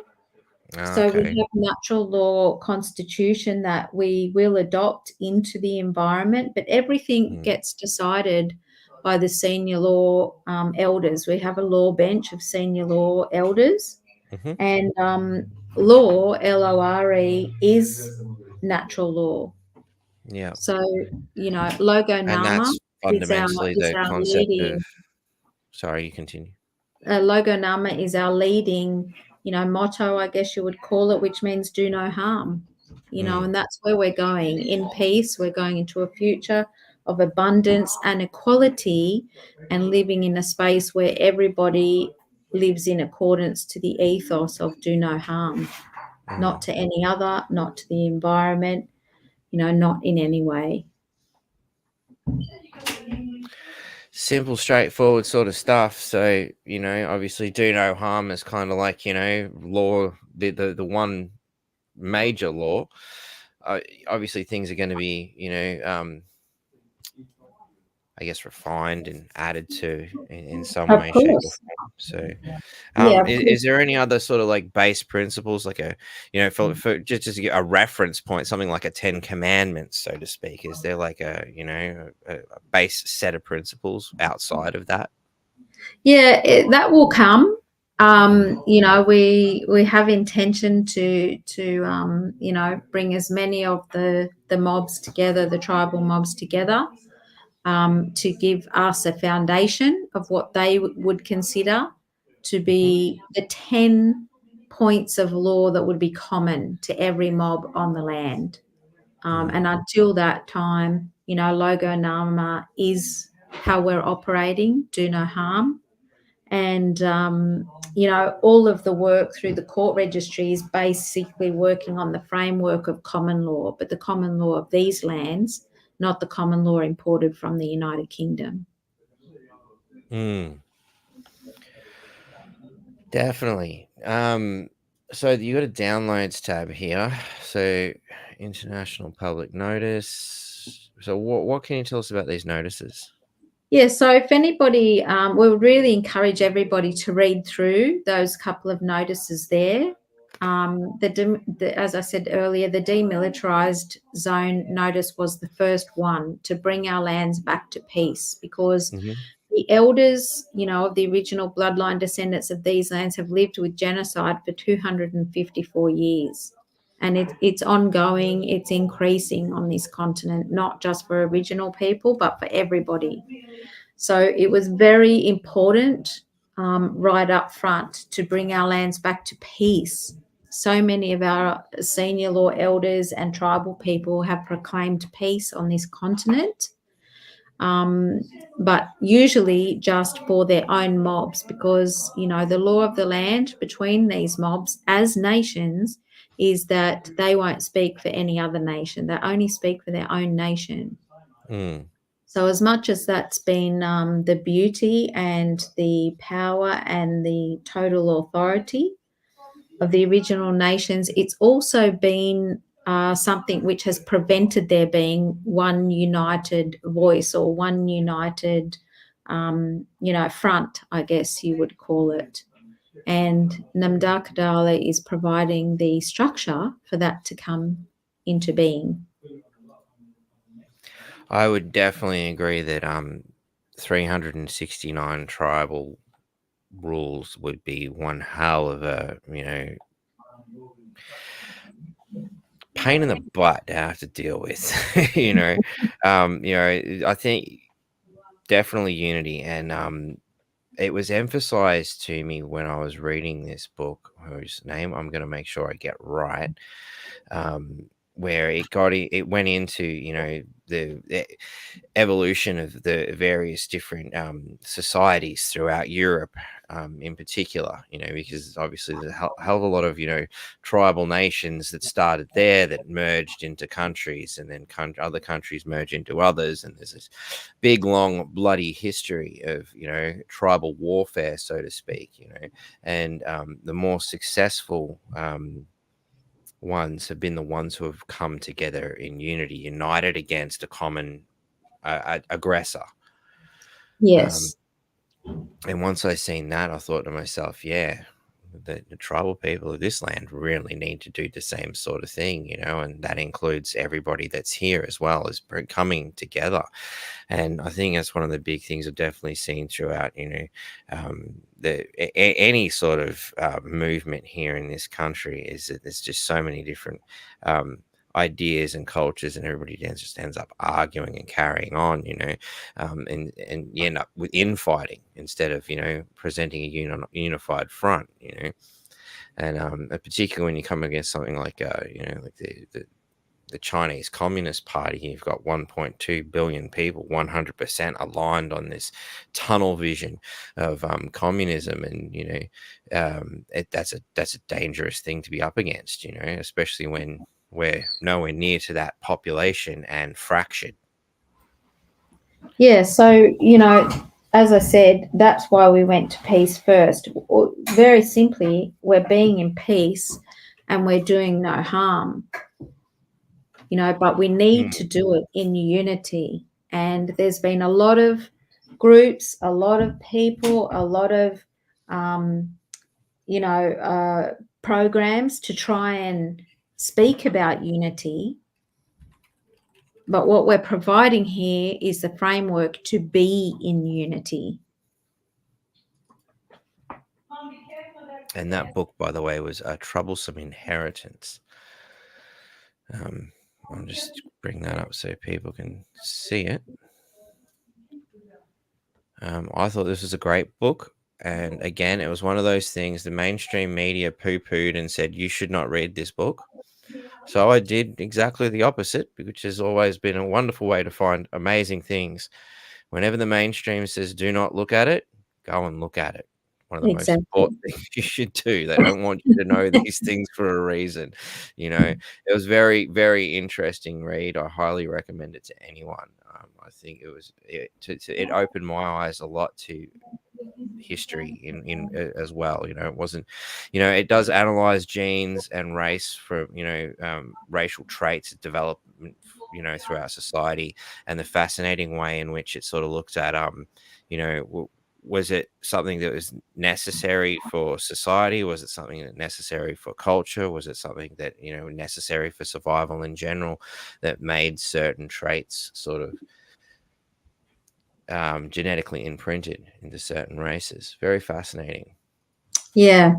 So we Okay. have a natural law constitution that we will adopt into the environment, but everything Mm. gets decided by the senior law elders. We have a law bench of senior law elders, Mm-hmm. and law, LORE, is natural law. Yeah. So, Logo And Nama that's is our fundamentally is the our concept of. leading Sorry, you continue. Logo Nama is our leading, motto, I guess you would call it, which means do no harm, Mm. and that's where we're going in peace. We're going into a future of abundance and equality, and living in a space where everybody lives in accordance to the ethos of do no harm, not Mm. to any other, not to the environment, not in any way. Simple, straightforward sort of stuff. So, obviously do no harm is kind of like, law, the one major law. Obviously things are going to be, I guess refined and added to in some Of way, shape or course. form. So, Yeah, of course. is there any other sort of like base principles, like for just to get a reference point, something like a 10 commandments, so to speak? Is there like a base set of principles outside of that? Yeah, that will come. Mm. We have intention to bring as many of the mobs together, the tribal mobs together, to give us a foundation of what they would consider to Hmm. be the 10 points of law that would be common to every mob on the land. And Mm. until that time, Logo Nama is how we're operating, do no harm. And all of the work through the court registry is basically working on the framework of common law, but the common law of these lands, not the common law imported from the United Kingdom. Mm. Definitely. So you got a downloads tab here. So international public notice. So what can you tell us about these notices? Yeah, so if anybody, we would really encourage everybody to read through those couple of notices there. As I said earlier, the demilitarized zone notice was the first one to bring our lands back to peace, because Hmm. the elders, of the original bloodline descendants of these lands have lived with genocide for 254 years. And it's ongoing, it's increasing on this continent, not just for Aboriginal people, but for everybody. So it was very important, right up front, to bring our lands back to peace. So many of our senior law elders and tribal people have proclaimed peace on this continent. but usually just for their own mobs, because the law of the land between these mobs as nations is that they won't speak for any other nation. They only speak for their own nation. Mm. So as much as that's been the beauty and the power and the total authority of the original nations, it's also been something which has prevented there being one united voice or one united, front, I guess you would call it. And Namdakadala is providing the structure for that to come into being. I would definitely agree that 369 tribal rules would be one hell of a, pain in the butt to have to deal with. I think definitely unity, and it was emphasized to me when I was reading this book, whose name I'm going to make sure I get right, where it went into the evolution of the various different societies throughout Europe, in particular, because obviously there's a hell of a lot of, tribal nations that started there that merged into countries, and then other countries merge into others. And there's this big, long, bloody history of, tribal warfare, so to speak, and the more successful ones have been the ones who have come together in unity, united against a common aggressor. Yes. And once I seen that, I thought to myself, yeah, the tribal people of this land really need to do the same sort of thing, and that includes everybody that's here as well, as coming together. And I think that's one of the big things I've definitely seen throughout, any sort of movement here in this country, is that there's just so many different ideas and cultures, and everybody just ends up arguing and carrying on, and you end up with infighting instead of presenting a unified front, and particularly when you come against something like like the Chinese Communist Party. You've got 1.2 billion people 100% aligned on this tunnel vision of communism, and that's a dangerous thing to be up against, especially when we're nowhere near to that population and fractured. Yeah, so, as I said, that's why we went to peace first. Very simply, we're being in peace and we're doing no harm, but we need to do it in unity. And there's been a lot of groups, a lot of people, a lot of, programs to try and speak about unity. But what we're providing here is the framework to be in unity. And that book, by the way, was A Troublesome Inheritance. I'll just bring that up so people can see it. I thought this was a great book. And again, it was one of those things the mainstream media poo-pooed and said, you should not read this book. So I did exactly the opposite, which has always been a wonderful way to find amazing things. Whenever the mainstream says, do not look at it, go and look at it. One of the most important things you should do. They don't want you to know these things for a reason. It was very, very interesting read. I highly recommend it to anyone. I think it opened my eyes a lot to history in as well. It wasn't, it does analyze genes and race for racial traits development throughout society, and the fascinating way in which it sort of looks at was it something that was necessary for society? Was it something that necessary for culture? Was it something that necessary for survival in general, that made certain traits sort of genetically imprinted into certain races? Very fascinating. Yeah.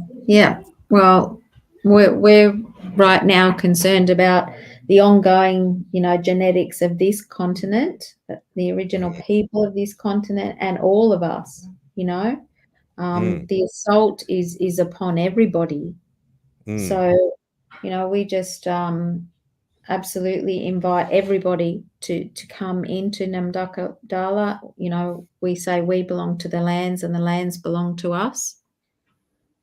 Well, we're right now concerned about the ongoing, genetics of this continent, the original people of this continent, and all of us. The assault is upon everybody. So, we just absolutely invite everybody to come into Namdakadala. You know, we say we belong to the lands and the lands belong to us.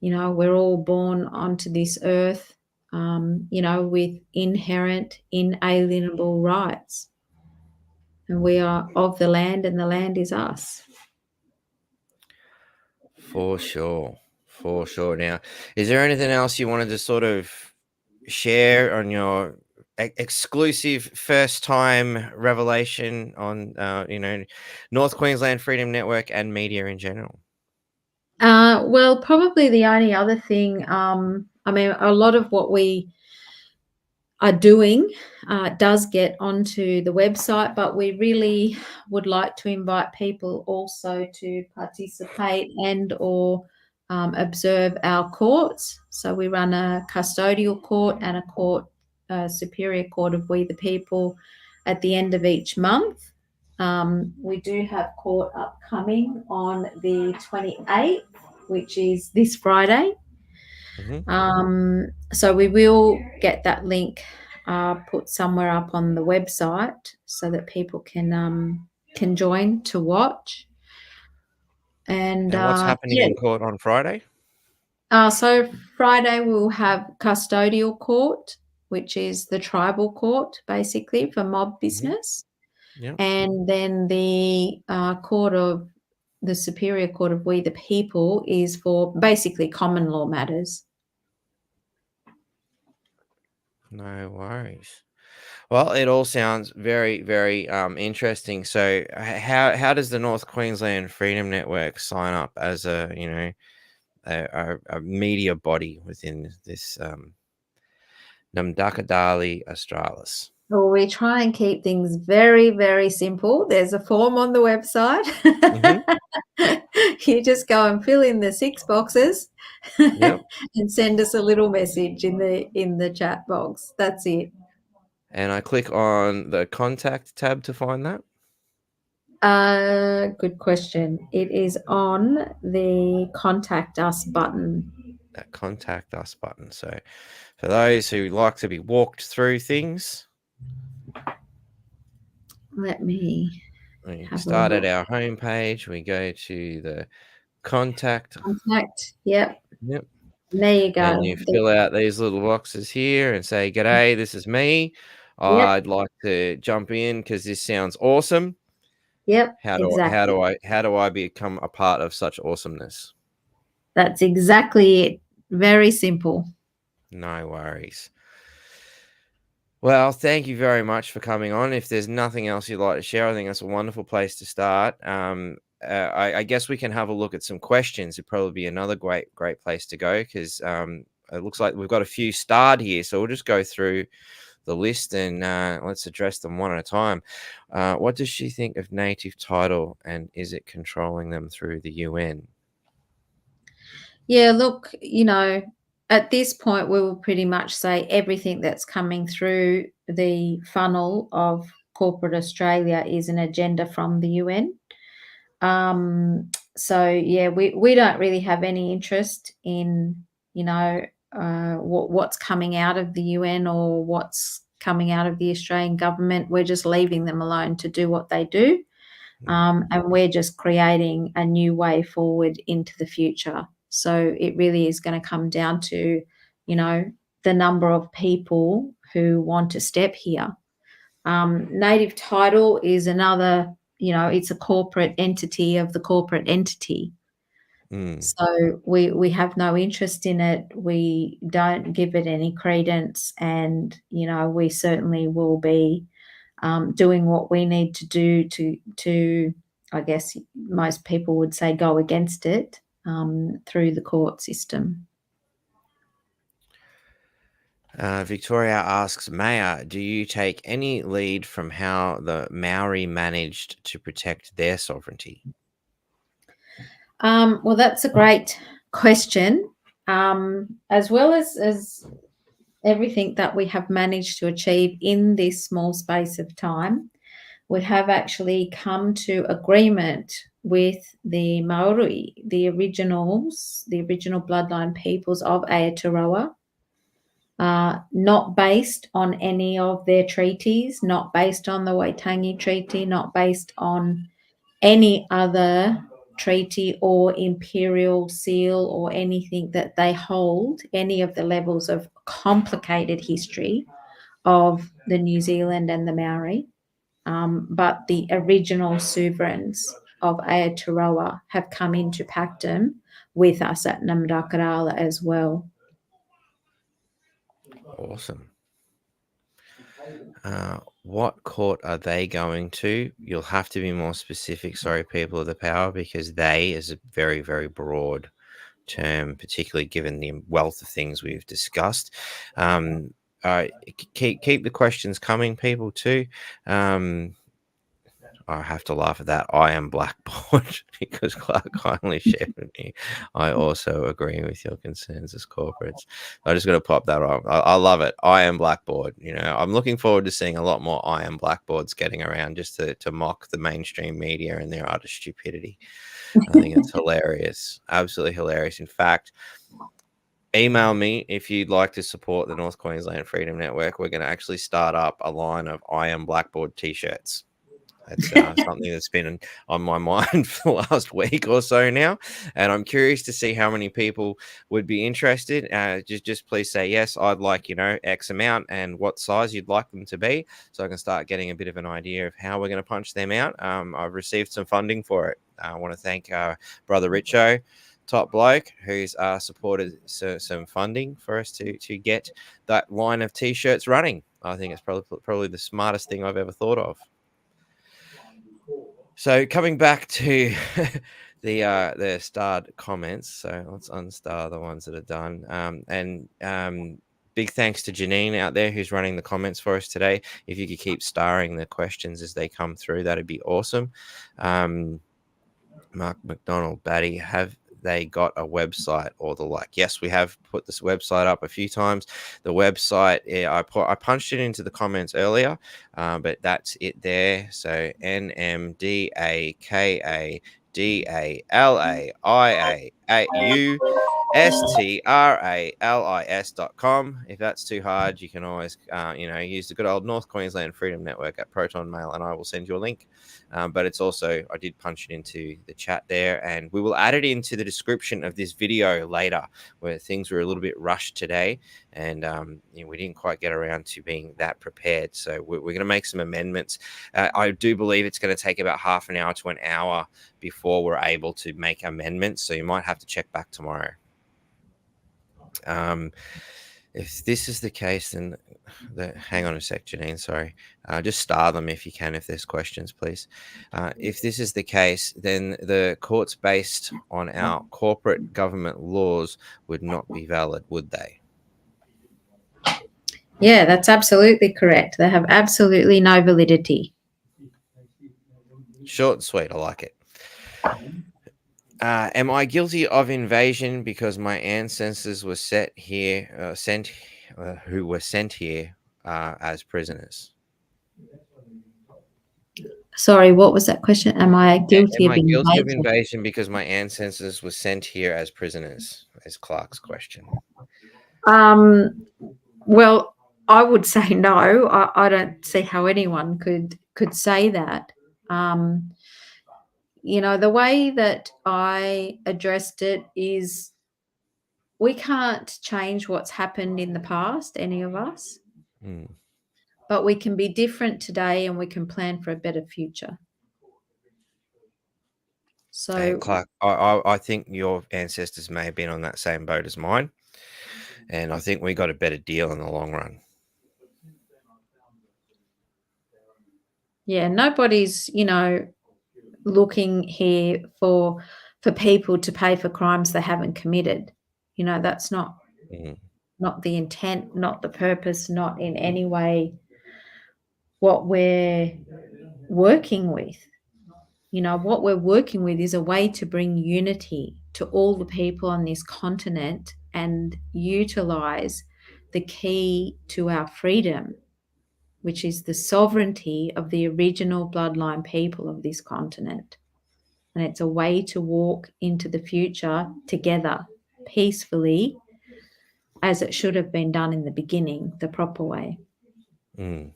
You know, we're all born onto this earth, you know, with inherent, inalienable rights. And we are of the land, and the land is us. For sure. For sure. Now, is there anything else you wanted to sort of share on your exclusive first time revelation on, North Queensland Freedom Network and media in general? Well, probably the only other thing, I mean, a lot of what we are doing does get onto the website, but we really would like to invite people also to participate and or observe our courts. So we run a custodial court and a court, superior court of we the people at the end of each month. We do have court upcoming on the 28th, which is this Friday. So we will get that link put somewhere up on the website so that people can join to watch. And And what's happening yeah, in court on Friday? so Friday we'll have custodial court, which is the tribal court basically for mob business, Yeah. and then the court of the Superior Court of We the People is for basically common law matters. No worries. Well, it all sounds very, very interesting. So, how does the North Queensland Freedom Network sign up as a media body within this Namdakadali Australis? Well, we try and keep things very, very simple. There's a form on the website. Mm-hmm. You just go and fill in the 6 boxes Yep. and send us a little message in the chat box. That's it. And I click on the contact tab to find that. Good question. It is on the contact us button. That contact us button. So, for those who like to be walked through things, Let me we have a start at look. our homepage. We go to the contact. Contact. Yep. Yep. There you go. And you fill out these little boxes here and say, "G'day, this is me. Yep. I'd like to jump in because this sounds awesome. Yep. How do I, how Exactly. do I how do I become a part of such awesomeness?" That's exactly it. Very simple. No worries. Well, thank you very much for coming on. If there's nothing else you'd like to share, I think that's a wonderful place to start. I guess we can have a look at some questions. It'd probably be another great place to go because it looks like we've got a few starred here. So we'll just go through the list and let's address them one at a time. What does she think of native title, and is it controlling them through the UN? Yeah, look, you know, at this point, we will pretty much say everything that's coming through the funnel of corporate Australia is an agenda from the UN. So yeah, we don't really have any interest in, you know, what's coming out of the UN or what's coming out of the Australian government. We're just leaving them alone to do what they do. And we're just creating a new way forward into the future. So it really is going to come down to, you know, the number of people who want to step here. Native title is another, you know, it's a corporate entity of the corporate entity. So we have no interest in it. We don't give it any credence, and you know, we certainly will be doing what we need to do to I guess most people would say go against it through the court system. Victoria asks, Maya, do you take any lead from how the Maori managed to protect their sovereignty? Well, that's a great question. As well as everything that we have managed to achieve in this small space of time, we have actually come to agreement with the Maori, the original bloodline peoples of Aotearoa. not based on any of their treaties, not based on the Waitangi Treaty, not based on any other treaty or imperial seal or anything that they hold, any of the levels of complicated history of the New Zealand and the Maori. But the original sovereigns of Aotearoa have come into pactum with us at Namdakarala as well. Awesome. What court are they going to? You'll have to be more specific. Sorry, people of the power, because they is a very, very broad term, particularly given the wealth of things we've discussed. Keep the questions coming, people, too. I have to laugh at that. I am Blackboard because Clark kindly shared with me. I also agree with your concerns as corporates. I just got to pop that up. I love it. I am Blackboard. I'm looking forward to seeing a lot more I am Blackboards getting around just to mock the mainstream media and their utter stupidity. I think it's hilarious. Absolutely hilarious. In fact, email me if you'd like to support the North Queensland Freedom Network. We're going to actually start up a line of I am Blackboard t-shirts. It's something that's been on my mind for the last week or so now, and I'm curious to see how many people would be interested. Just please say yes. I'd like X amount and what size you'd like them to be, so I can start getting a bit of an idea of how we're going to punch them out. I've received some funding for it. I want to thank Brother Richo, top bloke, who's supported some funding for us to get that line of t-shirts running. I think it's probably the smartest thing I've ever thought of. So coming back to the starred comments, so let's unstar the ones that are done. And big thanks to Janine out there who's running the comments for us today. If you could keep starring the questions as they come through, that'd be awesome. Mark McDonald, Batty, have they got a website or the like? Yes, we have put this website up a few times. The website, I punched it into the comments earlier, but that's it there. So NMDAKADALIAUSTRALIS.com. If that's too hard, you can always use the good old North Queensland Freedom Network at Proton Mail, and I will send you a link. But it's also, I did punch it into the chat there, and we will add it into the description of this video later, where things were a little bit rushed today, and we didn't quite get around to being that prepared. So we're going to make some amendments. I do believe it's going to take about half an hour to an hour before we're able to make amendments. So you might have to check back tomorrow. If this is the case, then hang on a sec, Janine. Sorry. Just star them if you can, if there's questions, please. If this is the case, then the courts based on our corporate government laws would not be valid, would they? Yeah, that's absolutely correct. They have absolutely no validity. Short and sweet. I like it. Am I guilty of invasion because my ancestors were sent here as prisoners? Sorry, what was that question? Am I guilty Am of I guilty of invasion? invasion because my ancestors were sent here as prisoners? Is Clark's question. Well, I would say no. I don't see how anyone could say that. The way that I addressed it is we can't change what's happened in the past, any of us, but we can be different today and we can plan for a better future. So, and Clark, I think your ancestors may have been on that same boat as mine, and I think we got a better deal in the long run. Yeah, nobody's, looking here for people to pay for crimes they haven't committed. That's not the intent, not the purpose, not in any way what we're working with. What we're working with is a way to bring unity to all the people on this continent and utilize the key to our freedom, which is the sovereignty of the original bloodline people of this continent. And it's a way to walk into the future together, peacefully, as it should have been done in the beginning, the proper way. Mm.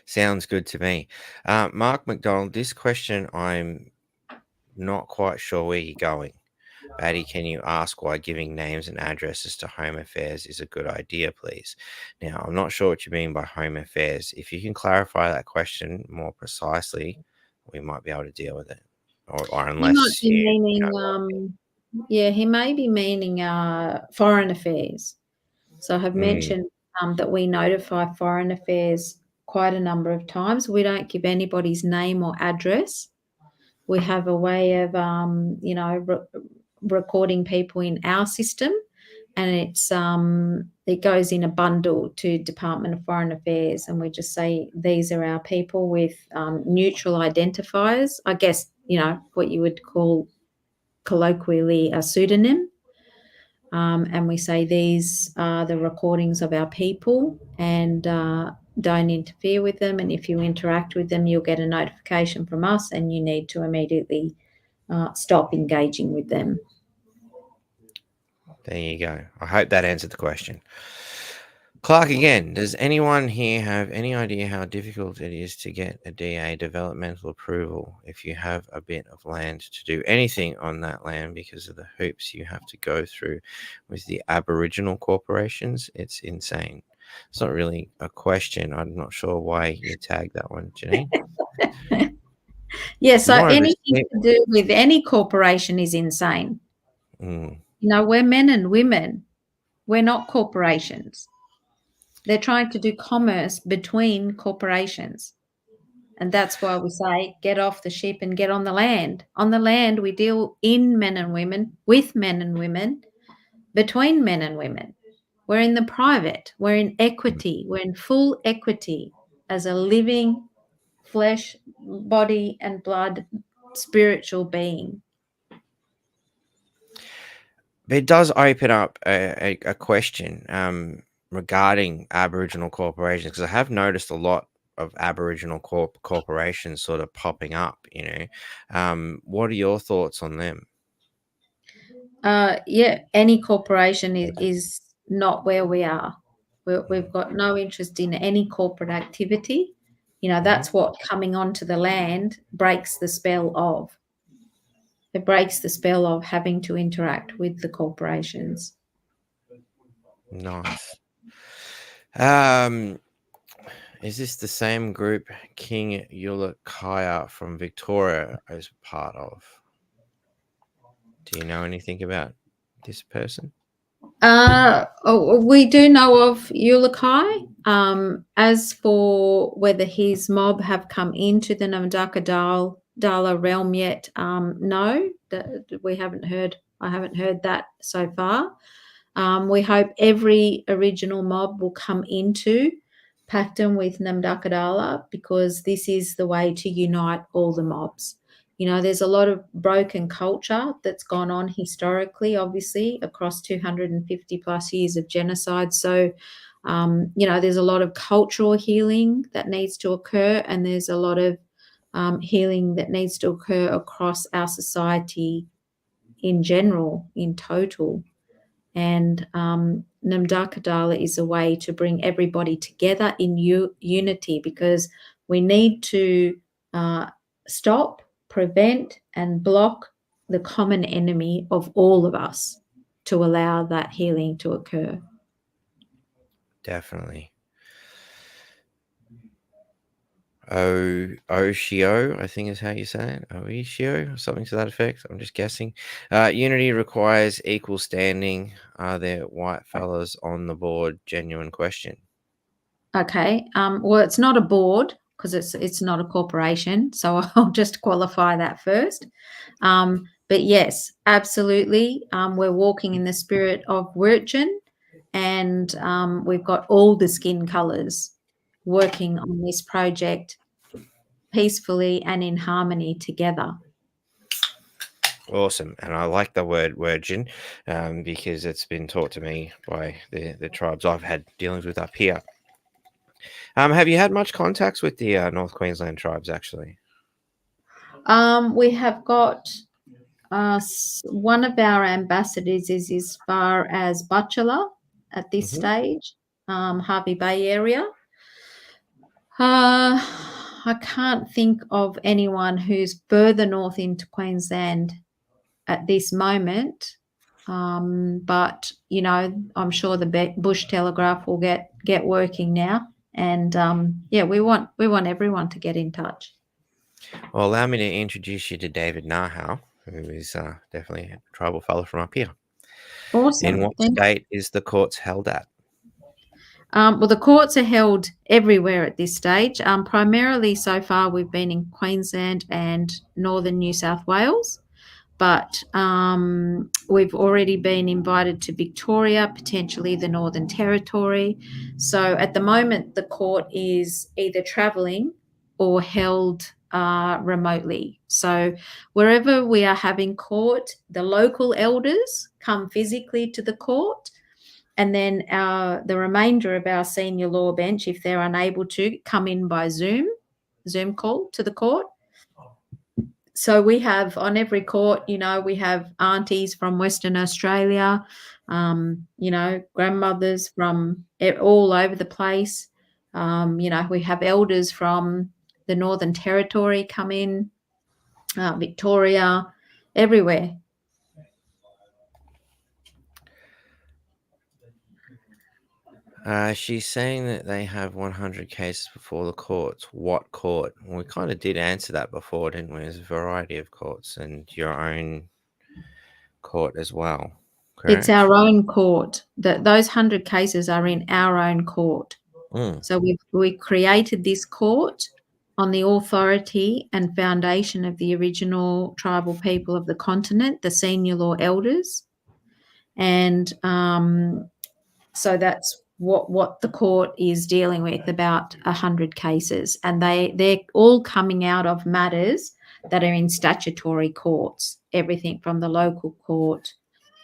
Sounds good to me. Mark McDonald, this question I'm not quite sure where you're going. Batty, can you ask why giving names and addresses to home affairs is a good idea, please? Now, I'm not sure what you mean by home affairs. If you can clarify that question more precisely, we might be able to deal with it. Or He might unless be you meaning, know. yeah, he may be meaning foreign affairs. So I have Mm, mentioned that we notify foreign affairs quite a number of times. We don't give anybody's name or address. We have a way of, recording people in our system, and it goes in a bundle to Department of Foreign Affairs, and we just say these are our people with neutral identifiers. I guess what you would call colloquially a pseudonym. And we say these are the recordings of our people, and don't interfere with them. And if you interact with them, you'll get a notification from us, and you need to immediately stop engaging with them. there you go. I hope that answered the question. Clark again, does anyone here have any idea how difficult it is to get a DA developmental approval if you have a bit of land to do anything on that land because of the hoops you have to go through with the Aboriginal corporations? It's insane. It's not really a question. I'm not sure why you tagged that one, Janine. Yeah, so More of a anything to do with any corporation is insane. We're men and women. We're not corporations. They're trying to do commerce between corporations. And that's why we say get off the ship and get on the land. On the land, we deal in men and women, with men and women, between men and women. We're in the private. We're in equity. We're in full equity as a living flesh, body, and blood spiritual being. It does open up a question regarding Aboriginal corporations, because I have noticed a lot of Aboriginal corporations sort of popping up. What are your thoughts on them? Yeah, any corporation is not where we are. We've got no interest in any corporate activity. That's what coming onto the land breaks the spell of. It breaks the spell of having to interact with the corporations. Nice. Is this the same group King Ulukaya from Victoria is part of? Do you know anything about this person? We do know of Ulukai. As for whether his mob have come into the Namdaka Dala realm yet, no, we haven't heard. I haven't heard that so far. We hope every original mob will come into Pactum with Namdakadala, because this is the way to unite all the mobs. There's a lot of broken culture that's gone on historically, obviously, across 250 plus years of genocide. So, there's a lot of cultural healing that needs to occur, and there's a lot of healing that needs to occur across our society in general, in total. And Namdakadala is a way to bring everybody together in unity, because we need to stop, prevent, and block the common enemy of all of us to allow that healing to occur. Definitely. Oshio, I think is how you say it. Oishio, something to that effect. I'm just guessing. Unity requires equal standing. Are there white fellas on the board? Genuine question. Okay. Well, it's not a board because it's not a corporation. So I'll just qualify that first. But yes, absolutely. We're walking in the spirit of Wirtgen, and we've got all the skin colours working on this project peacefully and in harmony together. Awesome. And I like the word virgin because it's been taught to me by the tribes I've had dealings with up here. Have you had much contacts with the North Queensland tribes, actually? We have got One of our ambassadors is as far as Bachelor at this Mhm. stage, Harvey Bay area. Uh, I can't think of anyone who's further north into Queensland at this moment. But I'm sure the Bush Telegraph will get working now, and yeah, we want everyone to get in touch. Well, allow me to introduce you to David Nahau, who is definitely a tribal fellow from up here. In Awesome. what state is the courts held at? Well, the courts are held everywhere at this stage. Primarily, so far, we've been in Queensland and northern New South Wales, but we've already been invited to Victoria, potentially the Northern Territory. So at the moment, the court is either travelling or held remotely. So wherever we are having court, the local elders come physically to the court, and then the remainder of our senior law bench, if they're unable to, come in by Zoom call to the court. So we have on every court, we have aunties from Western Australia, grandmothers from all over the place. We have elders from the Northern Territory come in, Victoria, everywhere. She's saying that they have 100 cases before the courts. What court? Well, we kind of did answer that before, didn't we? There's a variety of courts and your own court as well, It's correct? our own court. Those 100 cases are in our own court. Mm. So we created this court on the authority and foundation of the original tribal people of the continent, the senior law elders. And so that's what the court is dealing with, about 100 cases. And they're all coming out of matters that are in statutory courts, everything from the local court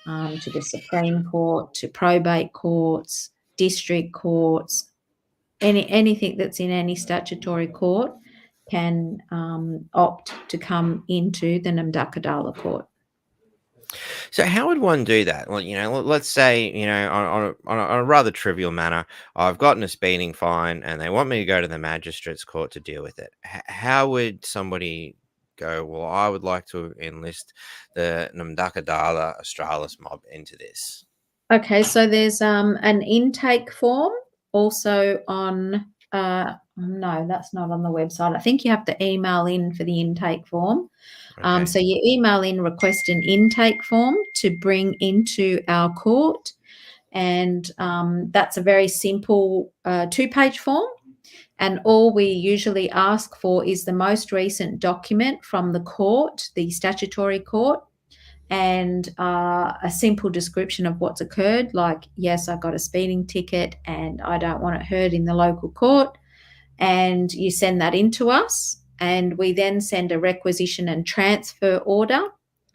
to the Supreme Court, to probate courts, district courts, anything that's in any statutory court can opt to come into the Namdakadala court. So how would one do that? Well, let's say, on a rather trivial manner, I've gotten a speeding fine and they want me to go to the magistrate's court to deal with it. How would somebody go, well, I would like to enlist the Namdakadala Australis mob into this? Okay, so there's an intake form also on, no, that's not on the website. I think you have to email in for the intake form. Okay. So you email in, request an intake form to bring into our court. And that's a very simple 2-page form. And all we usually ask for is the most recent document from the court, the statutory court, and a simple description of what's occurred, like, yes, I got a speeding ticket and I don't want it heard in the local court. And you send that in to us, and we then send a requisition and transfer order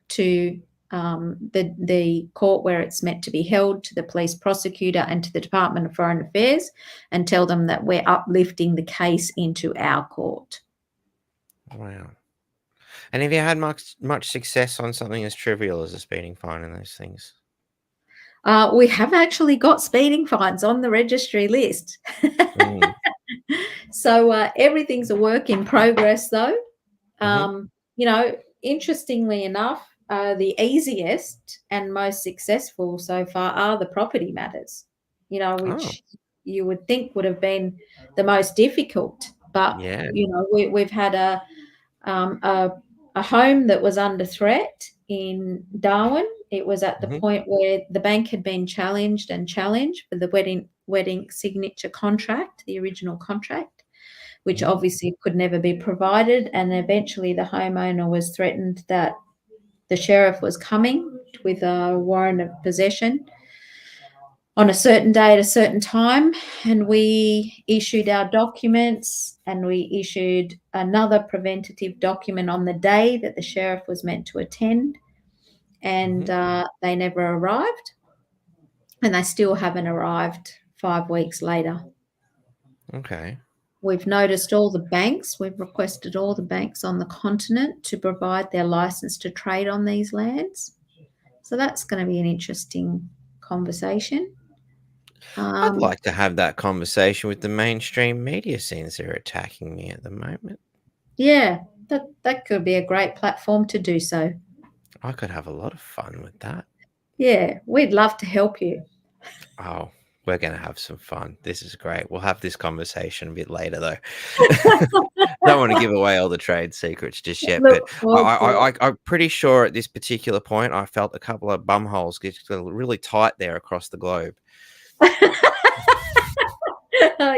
to the court where it's meant to be held, to the police prosecutor and to the Department of Foreign Affairs, and tell them that we're uplifting the case into our court. Wow. And have you had much success on something as trivial as a speeding fine and those things? We have actually got speeding fines on the registry list. Mm. So everything's a work in progress, though. Mm-hmm. Interestingly enough, the easiest and most successful so far are the property matters, Oh, which you would think would have been the most difficult. But, yeah. We've had a home that was under threat in Darwin. It was at the Mm-hmm. point where the bank had been challenged for the wedding signature contract, the original contract, which Mm-hmm. obviously could never be provided. And eventually the homeowner was threatened that the sheriff was coming with a warrant of possession on a certain day at a certain time. And we issued our documents, and we issued another preventative document on the day that the sheriff was meant to attend. And they never arrived. And they still haven't arrived 5 weeks later. Okay. We've noticed all the banks, we've requested all the banks on the continent to provide their license to trade on these lands. So that's going to be an interesting conversation. I'd like to have that conversation with the mainstream media since they're attacking me at the moment. Yeah, that could be a great platform to do so. I could have a lot of fun with that. Yeah, we'd love to help you. Oh, we're going to have some fun. This is great. We'll have this conversation a bit later, though. Don't want to give away all the trade secrets just yet, but Look forward to I'm pretty sure at this particular point, I felt a couple of bum holes get really tight there across the globe. it.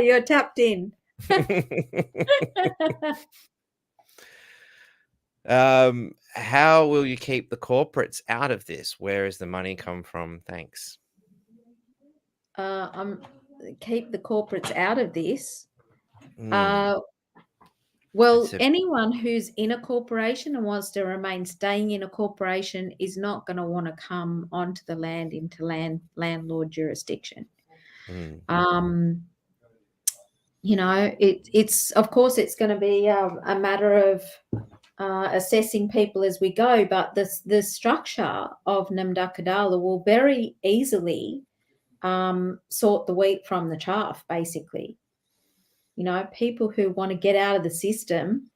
You're tapped in. How will you keep the corporates out of this? Where does the money come from? Thanks. Keep the corporates out of this. Mm, Well, it's a anyone who's in a corporation and wants to remain staying in a corporation is not going to want to come onto the land into landlord jurisdiction. mm, It's of course it's going to be a matter of assessing people as we go, but the structure of Namdakadala will very easily sort the wheat from the chaff, basically. People who want to get out of the system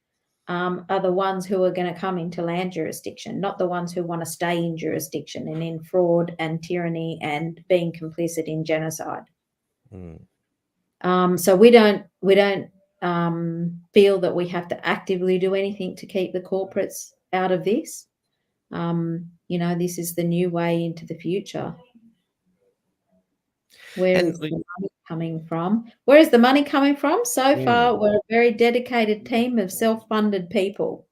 are the ones who are going to come into land jurisdiction, not the ones who want to stay in jurisdiction and in fraud and tyranny and being complicit in genocide. mm. So we don't feel that we have to actively do anything to keep the corporates out of this. This is the new way into the future. Where is the money coming from? Where is the money coming from? So far, we're a very dedicated team of self-funded people.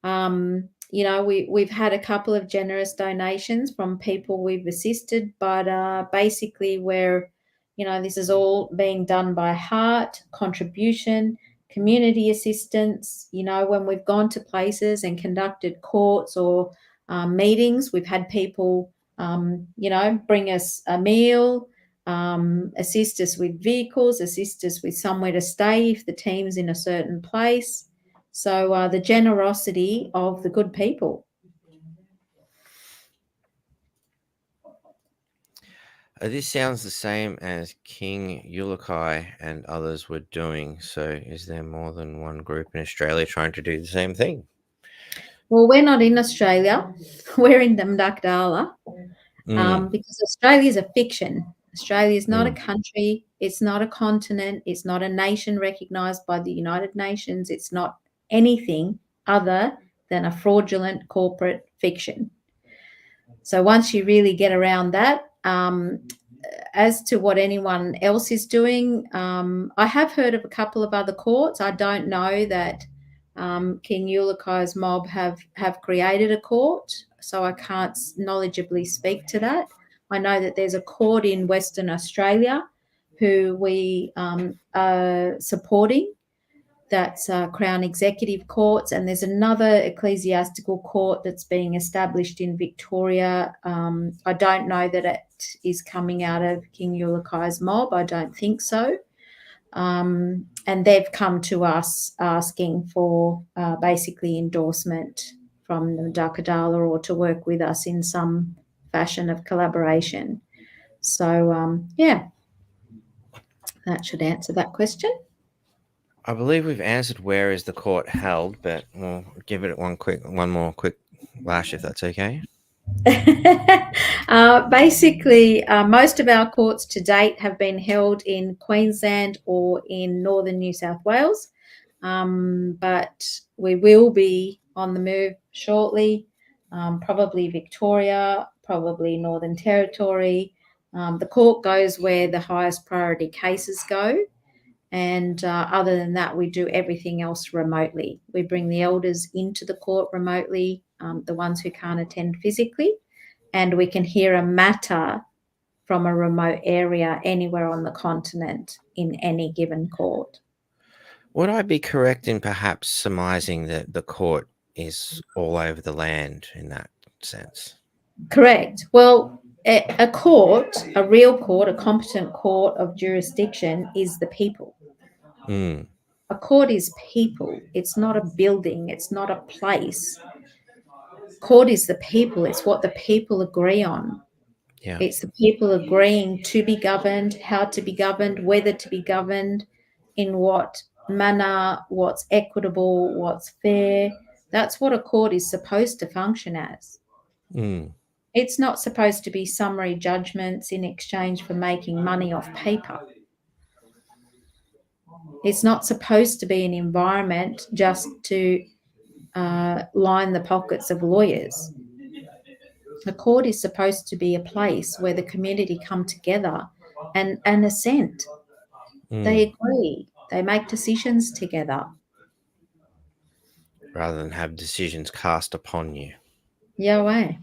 We've had a couple of generous donations from people we've assisted, but basically this is all being done by heart, contribution, community assistance. When we've gone to places and conducted courts or meetings, we've had people, bring us a meal, assist us with vehicles, assist us with somewhere to stay if the team's in a certain place. So the generosity of the good people. This sounds the same as King Ulukai and others were doing. So, is there more than one group in Australia trying to do the same thing? Well, we're not in Australia. We're in Damdakdala because Australia is a fiction. Australia is not a country. It's not a continent. It's not a nation recognised by the United Nations. It's not anything other than a fraudulent corporate fiction. So once you really get around that, as to what anyone else is doing, I have heard of a couple of other courts. I don't know that King Ulukai's mob have created a court, so I can't knowledgeably speak to that. I know that there's a court in Western Australia who we are supporting. That's Crown Executive Courts, and there's another ecclesiastical court that's being established in Victoria. I don't know that it is coming out of King Ulukai's mob. I don't think so. And they've come to us asking for basically endorsement from the Dakadala or to work with us in some fashion of collaboration. So, that should answer that question. I believe we've answered where is the court held, but we'll give it one more quick lash if that's okay. Basically, most of our courts to date have been held in Queensland or in northern New South Wales, but we will be on the move shortly, probably Victoria, probably Northern Territory. The court goes where the highest priority cases go. And other than that, we do everything else remotely. We bring the elders into the court remotely, the ones who can't attend physically, and we can hear a matter from a remote area anywhere on the continent in any given court. Would I be correct in perhaps surmising that the court is all over the land in that sense? Correct. Well, a court, a real court, a competent court of jurisdiction is the people. Mm. A court is people. It's not a building. It's not a place. Court is the people. It's what the people agree on. Yeah. It's the people agreeing to be governed, how to be governed, whether to be governed, in what manner, what's equitable, what's fair. That's what a court is supposed to function as. Mm. It's not supposed to be summary judgments in exchange for making money off paper. It's not supposed to be an environment just to line the pockets of lawyers. A court is supposed to be a place where the community come together and assent. They Mm. agree. They make decisions together. Rather than have decisions cast upon you. Yeah, way.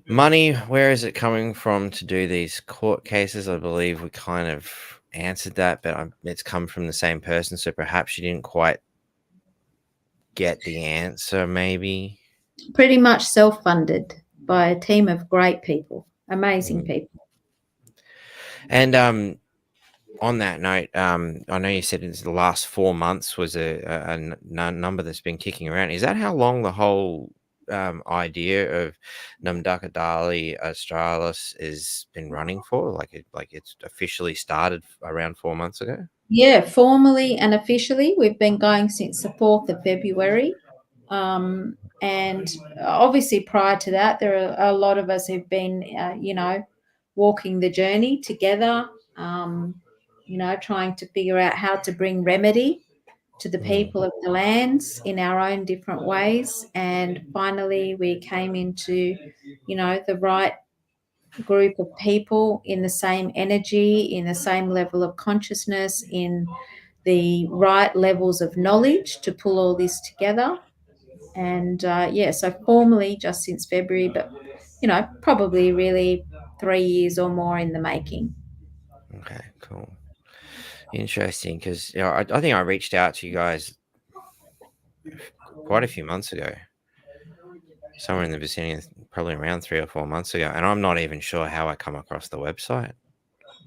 Money, where is it coming from to do these court cases? I believe we kind of answered that, but it's come from the same person, so perhaps you didn't quite get the answer, maybe. Pretty much self-funded by a team of great people, amazing Mm. people. And on that note, I know you said it's the last 4 months was a number that's been kicking around. Is that how long the whole idea of Namdakadali Australis has been running for? Like it's officially started around 4 months ago? Yeah, formally and officially, we've been going since the 4th of February. And obviously, prior to that, there are a lot of us who've been, walking the journey together, trying to figure out how to bring remedy to the Mm. people of the lands in our own different ways. And finally, we came into, the right group of people in the same energy, in the same level of consciousness, in the right levels of knowledge to pull all this together. And so formally just since February, but probably really 3 years or more in the making. Okay, cool. Interesting, because I think I reached out to you guys quite a few months ago, somewhere in the vicinity, probably around 3 or 4 months ago, and I'm not even sure how I come across the website.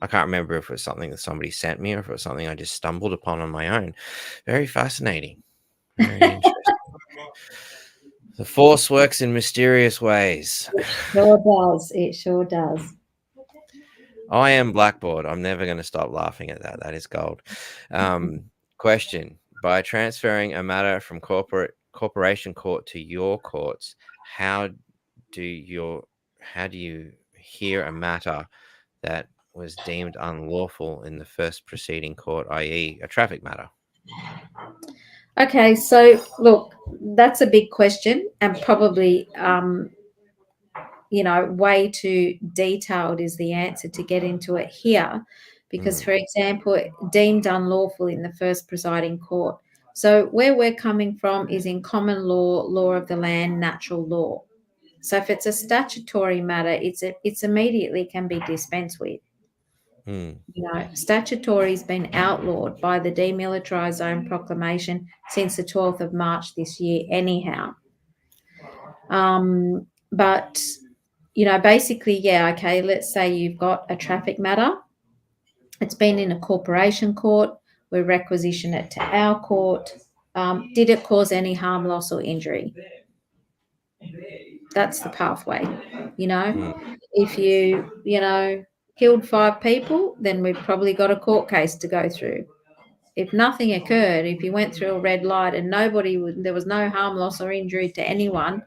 I can't remember if it was something that somebody sent me or if it was something I just stumbled upon on my own. Very fascinating. Very interesting. The force works in mysterious ways. Sure does. It sure does. I am Blackboard. I'm never going to stop laughing at that. That is gold. Question: by transferring a matter from corporation court to your courts, how do you hear a matter that was deemed unlawful in the first preceding court, i.e., a traffic matter? Okay, so look, that's a big question and probably way too detailed is the answer to get into it here. Because, Mm. for example, deemed unlawful in the first presiding court. So, where we're coming from is in common law, law of the land, natural law. So, if it's a statutory matter, it's immediately can be dispensed with. Mm. Statutory has been outlawed by the Demilitarised Zone Proclamation since the 12th of March this year, anyhow. But basically, yeah, okay, let's say you've got a traffic matter. It's been in a corporation court. We requisition it to our court. Did it cause any harm, loss, or injury? That's the pathway. Mm. If killed 5 people, then we've probably got a court case to go through. If nothing occurred, if you went through a red light and there was no harm, loss, or injury to anyone,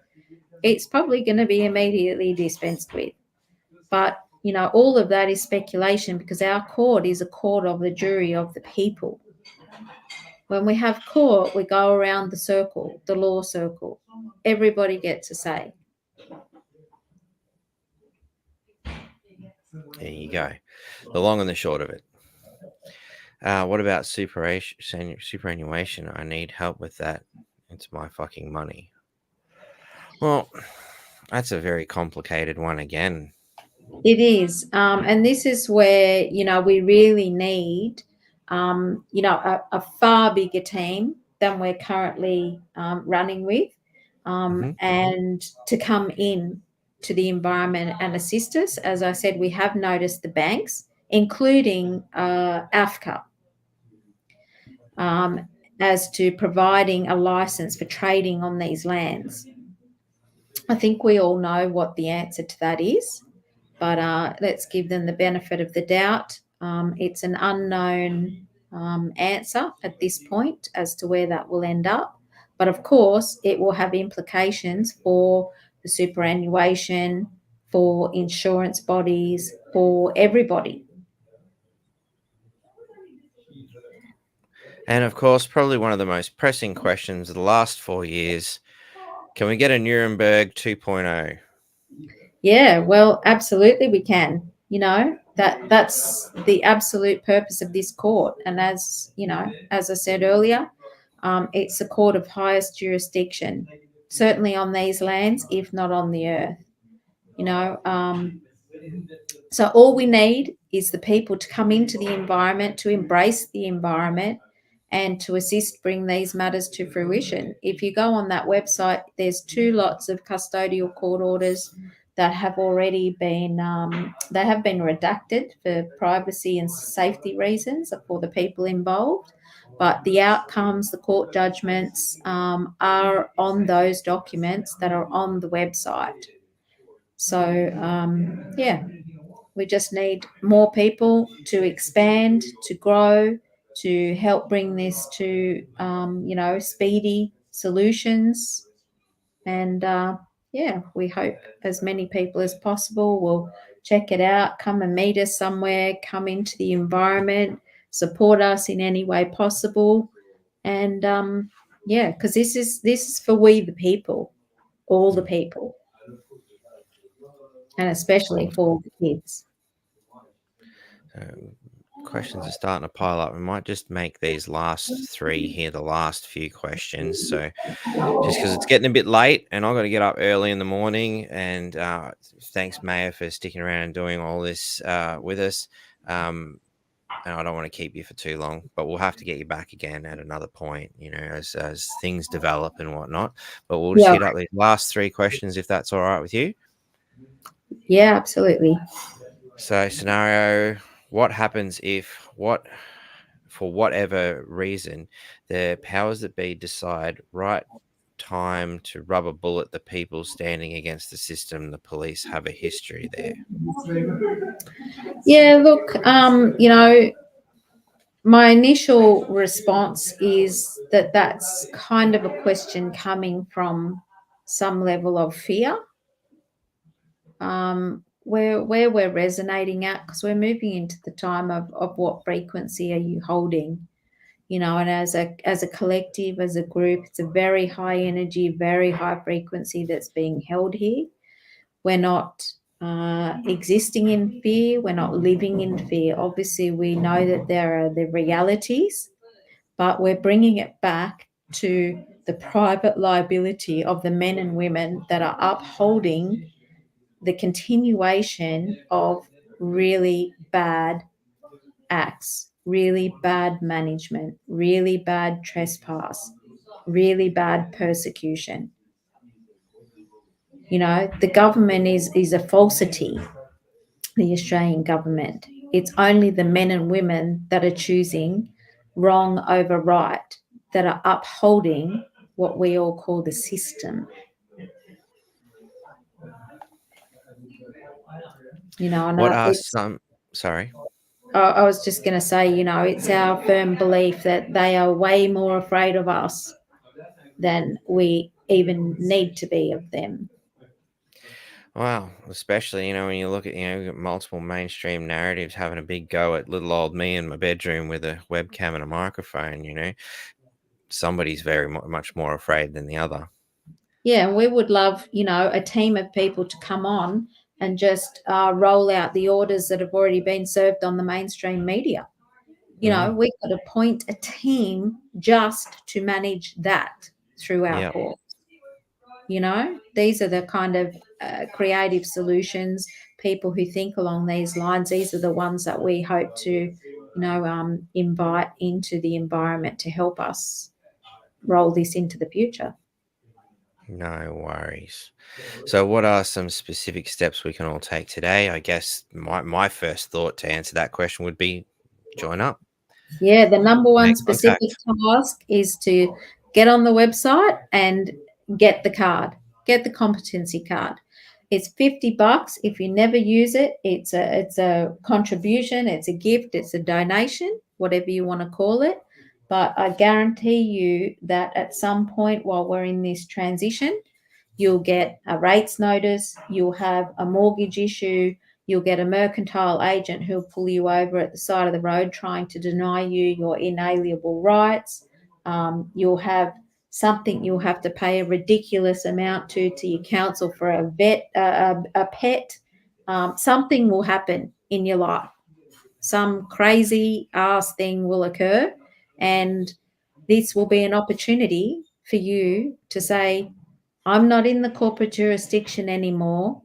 it's probably going to be immediately dispensed with. But, all of that is speculation because our court is a court of the jury of the people. When we have court, we go around the circle, the law circle. Everybody gets a say. There you go. The long and the short of it. What about superannuation? I need help with that. It's my fucking money. Well, that's a very complicated one again. It is. And this is where, we really need, a far bigger team than we're currently running with and to come in to the environment and assist us. As I said, we have noticed the banks including AFCA, as to providing a license for trading on these lands. I think we all know what the answer to that is, but let's give them the benefit of the doubt. It's an unknown answer at this point as to where that will end up. But of course, it will have implications for the superannuation, for insurance bodies, for everybody. And of course, probably one of the most pressing questions of the last 4 years, can we get a Nuremberg 2.0? Yeah, well, absolutely we can. You know, that's the absolute purpose of this court. And as you know, as I said earlier, it's a court of highest jurisdiction, certainly on these lands, if not on the earth. You know, so all we need is the people to come into the environment, to embrace the environment, and to assist bring these matters to fruition. If you go on that website, there's 2 lots of custodial court orders that have already been they have been redacted for privacy and safety reasons for the people involved. But the outcomes, the court judgments, are on those documents that are on the website. So yeah, we just need more people to expand, to grow, to help bring this to, speedy solutions. And yeah, we hope as many people as possible will check it out, come and meet us somewhere, come into the environment, support us in any way possible. And yeah, because this is for we the people, all the people, and especially for the kids. Questions are starting to pile up. We might just make these last 3 here the last few questions. So just because it's getting a bit late and I've got to get up early in the morning. And thanks, Maya, for sticking around and doing all this with us. And I don't want to keep you for too long, but we'll have to get you back again at another point, as things develop and whatnot. But we'll just Yeah. hit up these last 3 questions if that's all right with you. Yeah, absolutely. So, scenario: what happens if, for whatever reason, the powers that be decide right time to rubber bullet the people standing against the system? The police have a history there. Yeah, look, my initial response is that that's kind of a question coming from some level of fear. Where we're resonating at, because we're moving into the time of what frequency are you holding, and as a collective, as a group, it's a very high energy, very high frequency that's being held here. We're not existing in fear. We're not living in fear. Obviously, we know that there are the realities, but we're bringing it back to the private liability of the men and women that are upholding the continuation of really bad acts, really bad management, really bad trespass, really bad persecution. The government is a falsity, the Australian government. It's only the men and women that are choosing wrong over right, that are upholding what we all call the system. And What are it's some? Sorry. I was just going to say, it's our firm belief that they are way more afraid of us than we even need to be of them. Wow, especially when you look at we've got multiple mainstream narratives having a big go at little old me in my bedroom with a webcam and a microphone. Somebody's very much more afraid than the other. Yeah, and we would love, a team of people to come on and just roll out the orders that have already been served on the mainstream media. We could appoint a team just to manage that through our courts. These are the kind of creative solutions, people who think along these lines. These are the ones that we hope to, invite into the environment to help us roll this into the future. No worries. So, what are some specific steps we can all take today? I guess my first thought to answer that question would be join up, Yeah, the number one make specific contact. task is to get on the website and get the card, get the competency card. It's $50. If you never use it, it's a contribution, it's a gift, it's a donation, whatever you want to call it. But I guarantee you that at some point while we're in this transition, you'll get a rates notice, you'll have a mortgage issue, you'll get a mercantile agent who'll pull you over at the side of the road trying to deny you your inalienable rights. You'll have something you'll have to pay a ridiculous amount to your council for a a pet. Something will happen in your life. Some crazy ass thing will occur, and this will be an opportunity for you to say, I'm not in the corporate jurisdiction anymore.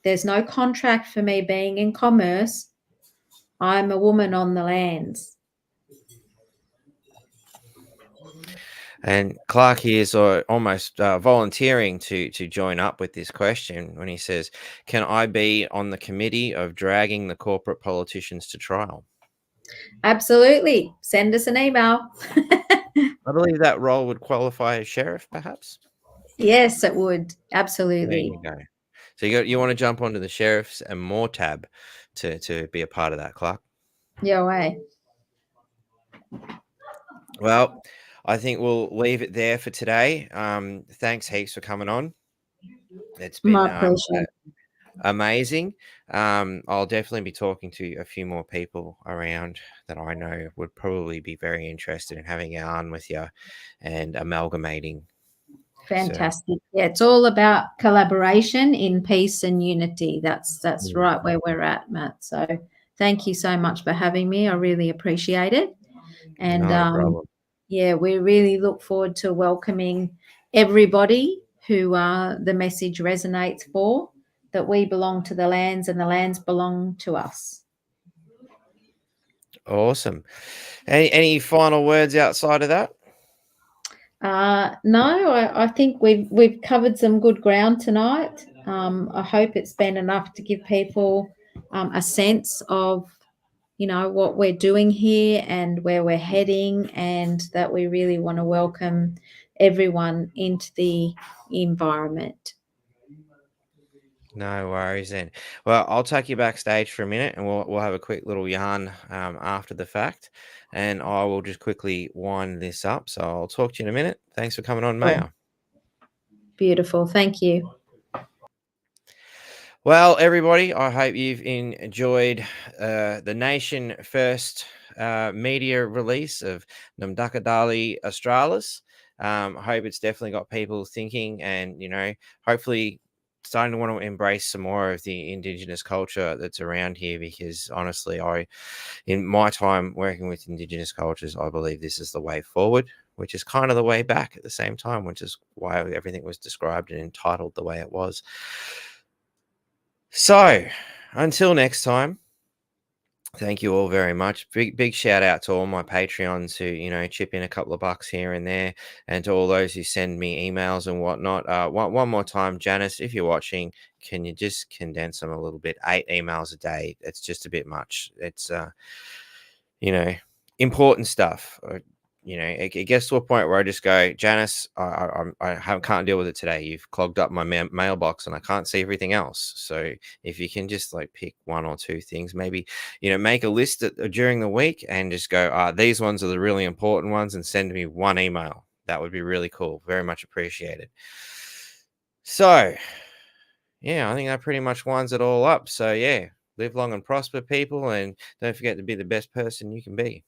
There's no contract for me being in commerce. I'm a woman on the lands. And Clark here is almost volunteering to join up with this question when he says, "Can I be on the committee of dragging the corporate politicians to trial?" Absolutely. Send us an email. I believe that role would qualify as sheriff, perhaps. Yes, it would. There Absolutely. you go. So you want to jump onto the sheriffs and more tab to be a part of that, Clark. Your way. Well, I think we'll leave it there for today. Thanks heaps for coming on. It's been My pleasure. amazing. I'll definitely be talking to a few more people around that I know would probably be very interested in having a yarn with you and amalgamating. So, Fantastic. Yeah, it's all about collaboration in peace and unity. That's mm, right where we're at, Matt. So thank you so much for having me. I really appreciate it. And not a problem. yeah, we really look forward to welcoming everybody who the message resonates for, that we belong to the lands and the lands belong to us. Awesome. Any final words outside of that? No, I think we've covered some good ground tonight. I hope it's been enough to give people a sense of, what we're doing here and where we're heading, and that we really want to welcome everyone into the environment. No worries then. Well, I'll take you backstage for a minute and we'll have a quick little yarn after the fact. And I will just quickly wind this up. So I'll talk to you in a minute. Thanks for coming on, Oh, Mayor. beautiful. Thank you. Well, everybody, I hope you've enjoyed the nation first media release of Namdakadali Australis. I hope it's definitely got people thinking and, hopefully starting to want to embrace some more of the Indigenous culture that's around here because honestly, in my time working with Indigenous cultures, I believe this is the way forward, which is kind of the way back at the same time, which is why everything was described and entitled the way it was. So, until next time, thank you all very much. Big shout out to all my Patreons who, chip in a couple of bucks here and there, and to all those who send me emails and whatnot. One more time, Janice, if you're watching, can you just condense them a little bit? 8 emails a day. It's just a bit much. It's you know, important stuff. It gets to a point where I just go, Janice, can't deal with it today. You've clogged up my mailbox and I can't see everything else. So if you can just like pick one or two things, maybe, make a list during the week and just go, these ones are the really important ones and send me one email. That would be really cool. Very much appreciated. So, yeah, I think that pretty much winds it all up. So, yeah, live long and prosper, people, and don't forget to be the best person you can be.